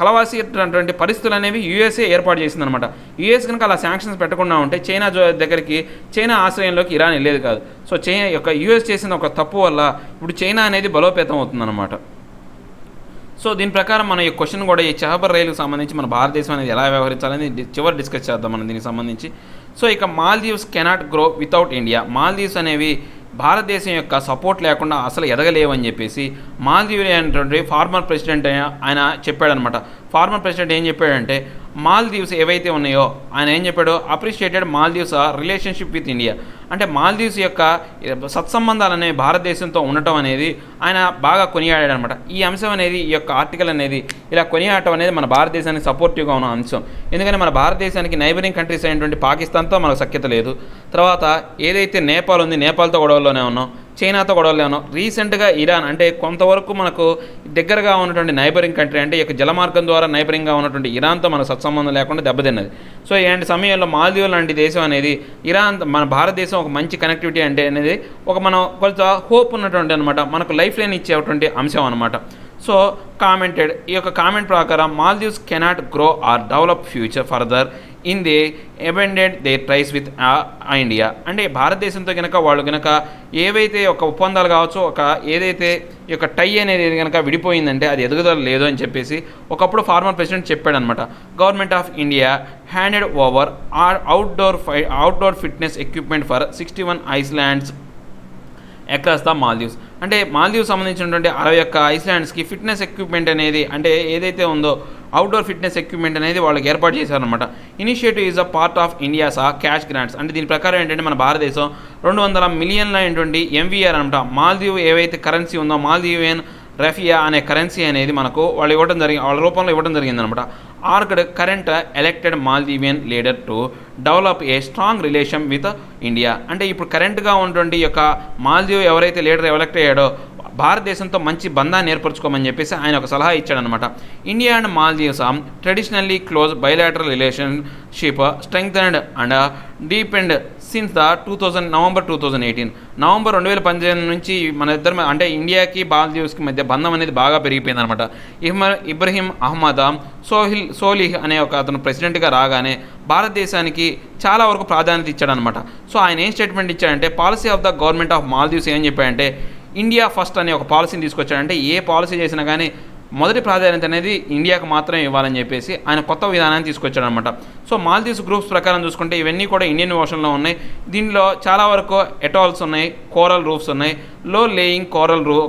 కలవాల్సినటువంటి పరిస్థితులు అనేవి యూఎస్ఏ ఏర్పాటు చేసిందనమాట. యూఎస్ కనుక అలా శాంక్షన్స్ పెట్టకుండా ఉంటే చైనా దగ్గరికి, చైనా ఆశ్రయంలోకి ఇరాన్ వెళ్ళేది కాదు. సో చైనా యొక్క యూఎస్ చేసిన ఒక తప్పు వల్ల ఇప్పుడు చైనా అనేది బలోపేతం అవుతుందన్నమాట. సో దీని ప్రకారం మన ఈ క్వశ్చన్ కూడా ఈ చాబర్ రైలుకు సంబంధించి మన భారతదేశం అనేది ఎలా వ్యవహరించాలని చివరి డిస్కస్ చేద్దాం మనం దీనికి సంబంధించి. సో ఇక Maldives cannot grow without India. Maldives అనేవి భారతదేశం యొక్క సపోర్ట్ లేకుండా అసలు ఎదగలేవని చెప్పేసి మాల్దీవ్ అనేటువంటి ఫార్మర్ ప్రెసిడెంట్ ఆయన చెప్పాడనమాట. ఫార్మర్ ప్రెసిడెంట్ ఏం చెప్పాడంటే మాల్దీవ్స్ ఏవైతే ఉన్నాయో ఆయన ఏం చెప్పాడో appreciated Maldives relationship with India. అంటే మాల్దీవ్స్ యొక్క సత్సంబంధాలు అనేవి భారతదేశంతో ఉండటం అనేది ఆయన బాగా కొనియాడాడు అనమాట. ఈ అంశం అనేది, ఈ యొక్క ఆర్టికల్ అనేది ఇలా కొనియాడటం అనేది మన భారతదేశానికి సపోర్టివ్గా ఉన్న అంశం. ఎందుకంటే మన భారతదేశానికి నైబరింగ్ కంట్రీస్ అయినటువంటి పాకిస్తాన్తో మనకు సఖ్యత లేదు. తర్వాత ఏదైతే నేపాల్ ఉంది, నేపాల్తో గొడవల్లోనే ఉన్నాం, చైనాతో గొడవలు ఉన్నాం. రీసెంట్గా ఇరాన్ అంటే కొంతవరకు మనకు దగ్గరగా ఉన్నటువంటి నైబరింగ్ కంట్రీ అంటే ఈ యొక్క జలమార్గం ద్వారా నైబరింగ్గా ఉన్నటువంటి ఇరాన్తో మనకు సత్సంబంధం లేకుండా దెబ్బతిన్నది. సో ఇలాంటి సమయంలో మాల్దీవ్ లాంటి దేశం అనేది ఇరాన్ మన భారతదేశం ఒక మంచి కనెక్టివిటీ అంటే అనేది ఒక మనం కొంత హోప్ ఉన్నటువంటి అనమాట, మనకు లైఫ్ లైన్ ఇచ్చేటువంటి అంశం అనమాట. సో కామెంటెడ్, ఈ యొక్క కామెంట్ ప్రకారం Maldives cannot grow or develop future further in they abandoned they ties with India. అంటే భారతదేశంతో కనుక వాళ్ళు కనుక ఏవైతే ఒక ఒప్పందాలు కావచ్చు, ఒక ఏదైతే ఈ యొక్క టై అనేది కనుక విడిపోయిందంటే అది ఎదుగుదల లేదు అని చెప్పేసి ఒకప్పుడు ఫార్మర్ ప్రెసిడెంట్ చెప్పాడనమాట. Government of India handed over outdoor fitness equipment for 61 islands across the Maldives. అంటే మాల్దీవ్స్ సంబంధించినటువంటి 61 ఐస్లాండ్స్కి ఫిట్నెస్ ఎక్విప్మెంట్ అనేది అంటే ఏదైతే ఉందో అవుట్డోర్ ఫిట్నెస్ ఎక్విప్మెంట్ అనేది వాళ్ళకి ఏర్పాటు చేశారనమాట. Initiative is a part of India's cash grants. అంటే దీని ప్రకారం ఏంటంటే మన భారతదేశం 200 మిలియన్ల అయినటువంటి MVR అనమాట. మాల్దీవ్ ఏవైతే కరెన్సీ ఉందో మాల్దీవియన్ రఫియా అనే కరెన్సీ అనేది మనకు వాళ్ళు వాళ్ళ రూపంలో ఇవ్వడం జరిగిందనమాట. Urged current elected Maldivian leader to develop a strong relation with India. అంటే ఇప్పుడు కరెంట్గా ఉన్నటువంటి యొక్క మాల్దీవ్ ఎవరైతే లీడర్ ఎలక్ట్ అయ్యాడో భారతదేశంతో మంచి బంధాన్ని ఏర్పరచుకోమని చెప్పేసి ఆయన ఒక సలహా ఇచ్చాడనమాట. India and Maldives traditionally close bilateral relationship strengthened and deepened since the November 2018. November 2018 నుంచి మన ఇద్దరు అంటే ఇండియాకి మాల్దీవ్స్కి మధ్య బంధం అనేది బాగా పెరిగిపోయిందనమాట. ఇబ్రహీం అహ్మద్ సోలిహ్ అనే ఒక అతను ప్రెసిడెంట్గా రాగానే భారతదేశానికి చాలా వరకు ప్రాధాన్యత ఇచ్చాడనమాట. సో ఆయన ఏం స్టేట్మెంట్ ఇచ్చాడంటే policy of the government of Maldives ఏం చెప్పాడంటే ఇండియా ఫస్ట్ అనే ఒక పాలసీని తీసుకొచ్చాడంటే ఏ పాలసీ చేసినా కానీ మొదటి ప్రాధాన్యత అనేది ఇండియాకు మాత్రమే ఇవ్వాలని చెప్పేసి ఆయన కొత్త విధానాన్ని తీసుకొచ్చాడనమాట. సో మాల్దీవ్స్ గ్రూప్స్ ప్రకారం చూసుకుంటే ఇవన్నీ కూడా ఇండియన్ ఓషన్లో ఉన్నాయి. దీనిలో చాలా వరకు ఎటాల్స్ ఉన్నాయి, కోరల్ రూఫ్స్ ఉన్నాయి, లో లేయింగ్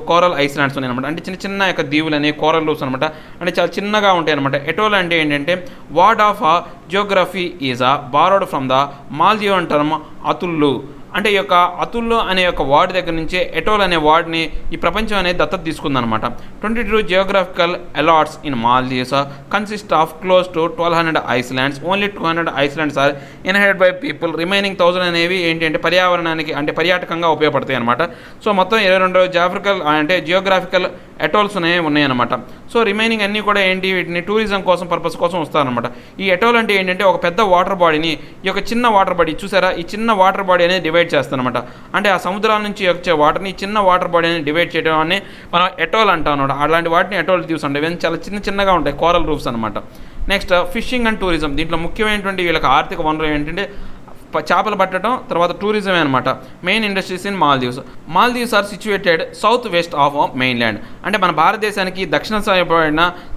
కోరల్ ఐస్లాండ్స్ ఉన్నాయి అనమాట. అంటే చిన్న చిన్న యొక్క దీవులు అనేవి కోరల్ రూఫ్స్ అనమాట. అంటే చాలా చిన్నగా ఉంటాయి అనమాట. ఎటోల్ అంటే ఏంటంటే word of geography is borrowed from the Maldivian term atholhu. అంటే ఈ యొక్క అతుల్లో అనే యొక్క వర్డ్ దగ్గర నుంచే ఎటోల్ అనే వర్డ్ని ఈ ప్రపంచం అనేది దత్తత తీసుకుందనమాట. 22 జియోగ్రాఫికల్ అలాట్స్ in Maldives consist of close to 1200 islands. Only 200 islands are inhabited by people. Remaining 1000 అనేవి ఏంటంటే పర్యావరణానికి అంటే పర్యాటకంగా ఉపయోగపడతాయి అనమాట. సో మొత్తం 22 జియోగ్రాఫికల్ అటోల్స్ ఉన్నాయన్నమాట. సో రిమైనింగ్ అన్నీ కూడా ఏంటి, వీటిని టూరిజం కోసం పర్పస్ కోసం వస్తారనమాట. ఈ అటోల్ అంటే ఏంటంటే ఒక పెద్ద వాటర్ బాడీని ఈ యొక్క చిన్న వాటర్ బాడీ చూసారా, ఈ చిన్న వాటర్ బాడీ అనేది డివైడ్ చేస్తానమాట. అంటే ఆ సముద్రాల నుంచి వచ్చే వాటర్ని చిన్న వాటర్ బాడీ అనేది డివైడ్ చేయడం అని మనం ఎటోల్ అంటాం అనమాట. అలాంటి వాటిని ఎటోల్ దీవ్స్ ఉంటాయి. ఇవన్నీ చాలా చిన్నగా ఉంటాయి, కోరల్ రూఫ్స్ అనమాట. Next fishing and tourism. దీంట్లో ముఖ్యమైనటువంటి వీళ్ళకి ఆర్థిక వనరు ఏంటంటే చేపలు పట్టడం, తర్వాత టూరిజమే అనమాట. Main industries in Maldives are situated south west of mainland. అంటే మన భారతదేశానికి దక్షిణ సైడ్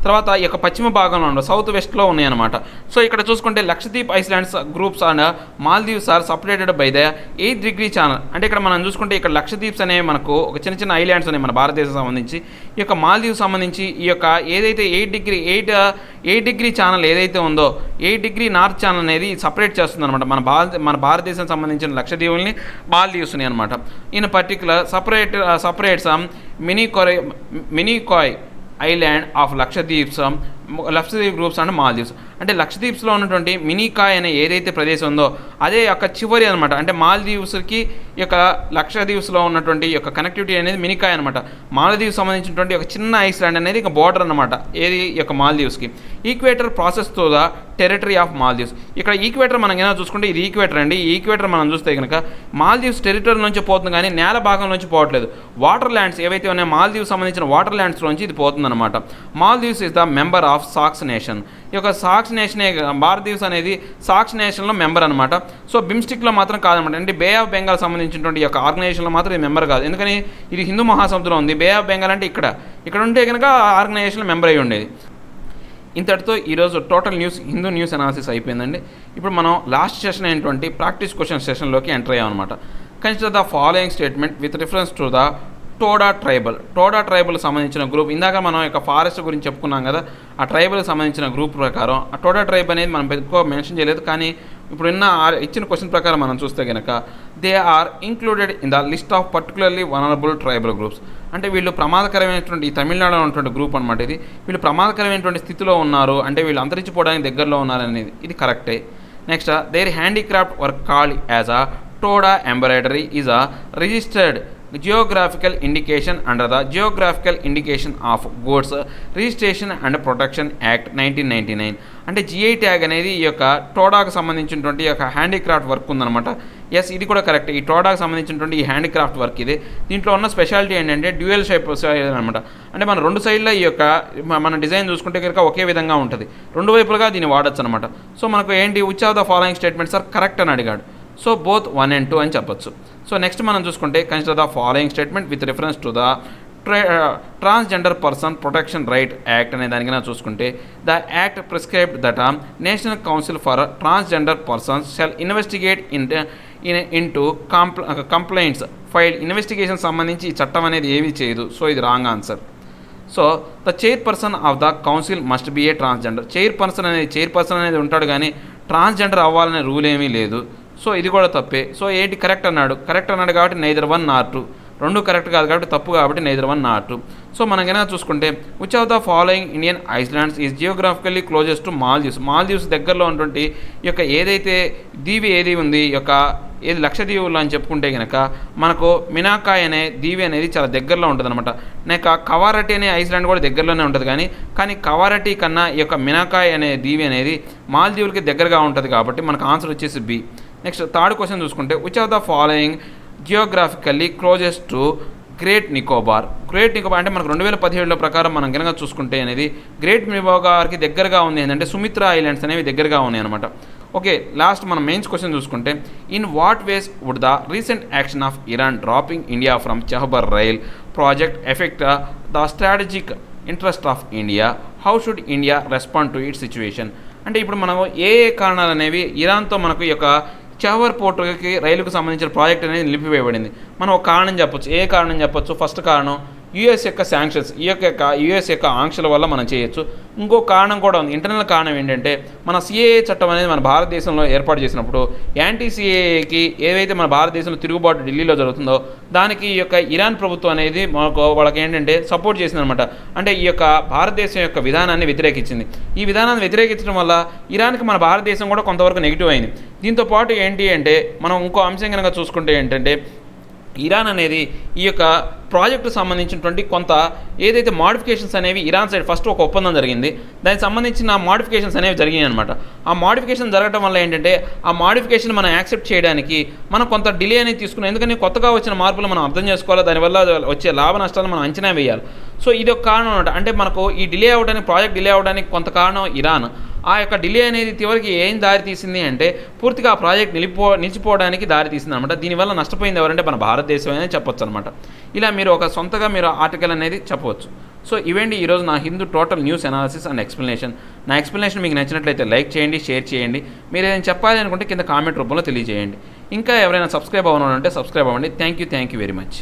తర్వాత ఈ యొక్క పశ్చిమ భాగంలో ఉండవు, సౌత్ వెస్ట్లో ఉన్నాయన్నమాట. సో ఇక్కడ చూసుకుంటే Lakshadweep islands groups and Maldives are separated by the 8 degree channel. అంటే ఇక్కడ మనం చూసుకుంటే ఇక్కడ లక్షద్వీప్స్ అనేవి మనకు ఒక చిన్న ఐలాండ్స్ ఉన్నాయి మన భారతదేశం సంబంధించి. ఈ యొక్క మాల్దీవ్స్ సంబంధించి ఈ యొక్క ఏదైతే 8 డిగ్రీ ఛానల్ ఏదైతే ఉందో 8 డిగ్రీ నార్త్ ఛానల్ అనేది సపరేట్ చేస్తుంది అనమాట మన భారతదేశం సంబంధించిన లక్షద్వీపుల్ని మాల్దీవ్స్ ఉన్నాయి అనమాట. In particular separates Minicoy island of Lakshadweep groups and Maldives. అంటే లక్షద్వీప్స్లో ఉన్నటువంటి మినీకాయ్ అనే ఏదైతే ప్రదేశం ఉందో అదే యొక్క చివరి అనమాట. అంటే మాల్దీవ్స్కి ఈ యొక్క లక్షద్వీప్స్లో ఉన్నటువంటి యొక్క కనెక్టివిటీ అనేది మినీకాయ్ అనమాట. మాల్దీవ్స్ సంబంధించినటువంటి ఒక చిన్న ఐస్లాండ్ అనేది ఇక బార్డర్ అనమాట ఏది ఈ యొక్క మాల్దీవ్స్కి. ఈక్వేటర్ ప్రాసెస్ తో ద టెరిటరీ ఆఫ్ మాల్దీవ్స్. ఇక్కడ ఈక్వేటర్ మనం ఏమైనా చూసుకుంటే ఇది ఈక్వేటర్ అండి. ఈ ఈక్వేటర్ మనం చూస్తే కనుక మాల్దీవ్స్ టెరిటరీ నుంచి పోతుంది కానీ నేల భాగం నుంచి పోవట్లేదు. వాటర్ ల్యాండ్స్ ఏవైతే ఉన్నాయో మాల్దీవ్స్ సంబంధించిన వాటర్ ల్యాండ్స్ నుంచి ఇది పోతుంది అనమాట. Maldives is the member of socks nation. ఈ యొక్క సాక్స్ నేషనే మాల్దీవ్స్ అనేది సాక్స్ నేషన్లో మెంబర్ అనమాట. సో బిమ్స్టిక్లో మాత్రం కాదనమాట. అంటే బే ఆఫ్ బెంగాల్ సంబంధించినటువంటి ఈ యొక్క ఆర్గనైజేషన్లో మాత్రం ఇది మెంబర్ కాదు. ఎందుకని ఇది హిందూ మహాసముద్రం ఉంది. బే ఆఫ్ బెంగాల్ అంటే ఇక్కడ ఉంటే కనుక ఆర్గనైజేషన్లో మెంబర్ అయి ఉండేది. ఇంతటితో ఈరోజు టోటల్ హిందూ న్యూస్ అనాలిసిస్ అయిపోయిందండి. ఇప్పుడు మనం లాస్ట్ సెషన్ అయినటువంటి ప్రాక్టీస్ క్వశ్చన్ సెషన్లోకి ఎంటర్ అయ్యామన్నమాట. Consider the following statement with reference to the Toda tribal సంబంధించిన గ్రూప్. ఇందాక మనం యొక్క ఫారెస్ట్ గురించి చెప్పుకున్నాం కదా, ఆ ట్రైబల్కి సంబంధించిన గ్రూప్ ప్రకారం ఆ టోడా ట్రైబ్ అనేది మనం ఎక్కువ మెన్షన్ చేయలేదు. కానీ ఇప్పుడు ఇచ్చిన క్వశ్చన్ ప్రకారం మనం చూస్తే కనుక they are included in the list of particularly vulnerable tribal groups. అంటే వీళ్ళు ప్రమాదకరమైనటువంటి ఈ తమిళనాడులో ఉన్నటువంటి గ్రూప్ అనమాట. ఇది వీళ్ళు ప్రమాదకరమైనటువంటి స్థితిలో ఉన్నారు, అంటే వీళ్ళు అంతరించిపోవడానికి దగ్గరలో ఉన్నారనేది ఇది కరెక్టే. Next there handicraft work called as a Toda embroidery is a registered geographical indication under the geographical indication of goods registration and protection act 1999. అంటే జిఐ ట్యాగ్ అనేది ఈ యొక్క టోడాకు సంబంధించినటువంటి ఈ యొక్క హ్యాండీక్రాఫ్ట్ వర్క్ ఉందన్నమాట. ఎస్, ఇది కూడా కరెక్ట్. ఈ టోడాకు సంబంధించినటువంటి ఈ హ్యాండీక్రాఫ్ట్ వర్క్ ఇది. దీంట్లో ఉన్న స్పెషాలిటీ ఏంటంటే డ్యూయల్ షేప్ అనమాట. అంటే మన రెండు సైడ్లో ఈ యొక్క మన డిజైన్ చూసుకుంటే కనుక ఒకే విధంగా ఉంటుంది, రెండు వైపులుగా దీన్ని వాడచ్చు అనమాట. సో మనకు ఏంటి which of the following statements are correct అని అడిగాడు. సో బోత్ 1 and 2 అని చెప్పొచ్చు. సో నెక్స్ట్ మనం చూసుకుంటే consider the following statement with reference to the transgender person protection right act అనే దానికైనా చూసుకుంటే the act prescribed that national council for transgender persons shall investigate into complaints filed. Investigation సంబంధించి ఈ చట్టం అనేది ఏమీ చేయదు. సో ఇది wrong answer. So the chairperson of the council must be a transgender. Chairperson అనేది ఉంటాడు కానీ ట్రాన్స్జెండర్ అవ్వాలనే రూల్ ఏమీ లేదు. సో ఇది కూడా తప్పే. సో ఏంటి కరెక్ట్ అన్నాడు కాబట్టి నైదర్ 1 nor 2. రెండు కరెక్ట్ కాదు కాబట్టి తప్పు, కాబట్టి నైదర్ 1 nor 2. సో మనం కనుక చూసుకుంటే which of the following Indian islands is geographically closest to Maldives దగ్గరలో ఉన్నటువంటి ఈ యొక్క ఏదైతే దీవి ఏది ఉంది ఈ యొక్క ఏది లక్షద్వీపులు అని చెప్పుకుంటే కనుక మనకు మినాకాయ్ అనే దీవి అనేది చాలా దగ్గరలో ఉంటుంది అనమాట. నాకు కవారటి అనే ఐస్లాండ్ కూడా దగ్గరలోనే ఉంటుంది కానీ కవారటి కన్నా ఈ యొక్క మినాకాయ్ అనే దీవి అనేది మాల్దీవులకి దగ్గరగా ఉంటుంది కాబట్టి మనకు ఆన్సర్ వచ్చేసి బి. నెక్స్ట్ థర్డ్ క్వశ్చన్ చూసుకుంటే which of the following geographically closest to great Nicobar అంటే మనకు 2017లో ప్రకారం మనం కనుక చూసుకుంటే అనేది గ్రేట్ నికోబార్కి దగ్గరగా ఉంది ఏంటంటే సుమిత్రా ఐలాండ్స్ అనేవి దగ్గరగా ఉన్నాయి అనమాట. ఓకే, లాస్ట్ మనం మెయిన్స్ క్వశ్చన్ చూసుకుంటే in what ways would the recent action of Iran dropping India from Chabahar rail project affect the strategic interest of India? How should India respond to it situation? అంటే ఇప్పుడు మనం ఏ కారణాలు అనేవి ఇరాన్తో మనకు ఈ యొక్క చబహార్ పోర్టుకి రైలుకు సంబంధించిన ప్రాజెక్ట్ అనేది నిలిపివేయబడింది. మనం ఒక కారణం చెప్పొచ్చు. ఏ కారణం చెప్పొచ్చు? ఫస్ట్ కారణం యూఎస్ యొక్క శాంక్షన్స్, యూఎస్ యొక్క ఆంక్షల వల్ల మనం చేయొచ్చు. ఇంకో కారణం కూడా ఉంది. ఇంటర్నల్ కారణం ఏంటంటే మన సిఏఏ చట్టం అనేది మన భారతదేశంలో ఏర్పాటు చేసినప్పుడు యాంటీ సిఏఏకి ఏదైతే మన భారతదేశంలో తిరుగుబాటు ఢిల్లీలో జరుగుతుందో దానికి ఈ యొక్క ఇరాన్ ప్రభుత్వం అనేది వాళ్ళకి ఏంటంటే సపోర్ట్ చేసిందనమాట. అంటే ఈ యొక్క భారతదేశం యొక్క విధానాన్ని వ్యతిరేకించింది. ఈ విధానాన్ని వ్యతిరేకించడం వల్ల ఇరాన్కి మన భారతదేశం కూడా కొంతవరకు నెగిటివ్ అయింది. దీంతో పాటు ఏంటి అంటే మనం ఇంకో అంశం కనుక చూసుకుంటే ఏంటంటే ఇరాన్ అనేది ఈ యొక్క ప్రాజెక్టు సంబంధించినటువంటి కొంత ఏదైతే మోడిఫికేషన్స్ అనేవి ఇరాన్ సైడ్ ఫస్ట్ ఒక ఒప్పందం జరిగింది. దానికి సంబంధించిన మోడిఫికేషన్స్ అనేవి జరిగాయి అనమాట. ఆ మోడిఫికేషన్ జరగడం వల్ల ఏంటంటే ఆ మోడిఫికేషన్ మనం యాక్సెప్ట్ చేయడానికి మనం కొంత డిలే అనేది తీసుకున్నాం. ఎందుకంటే కొత్తగా వచ్చిన మార్పులు మనం అర్థం చేసుకోవాలి, దానివల్ల వచ్చే లాభ నష్టాలను మనం అంచనా వేయాలి. సో ఇది ఒక కారణం అనమాట. అంటే మనకు ఈ డిలే అవ్వడానికి, ప్రాజెక్ట్ డిలే అవ్వడానికి కొంత కారణం ఇరాన్. ఆ యొక్క డిలే అనేది చివరికి ఏం దారి తీసింది అంటే పూర్తిగా ఆ ప్రాజెక్ట్ నిలిచిపోవడానికి దారి తీసింది అనమాట. దీనివల్ల నష్టపోయింది ఎవరంటే మన భారతదేశం అనేది చెప్పొచ్చు అనమాట. ఇలా మీరు ఒక సొంతగా మీరు ఆర్టికల్ అనేది చెప్పవచ్చు. సో ఇవేంటి ఈరోజు నా Hindu total news analysis and explanation. నా ఎక్స్ప్లెనేషన్ మీకు నచ్చినట్లయితే లైక్ చేయండి, షేర్ చేయండి. మీరు ఏదైనా చెప్పాలి అనుకుంటే కింద కామెంట్ రూపంలో తెలియజేయండి. ఇంకా ఎవరైనా సబ్స్క్రైబ్ అవ్వాలంటే సబ్స్క్రైబ్ అవ్వండి. Thank you very much.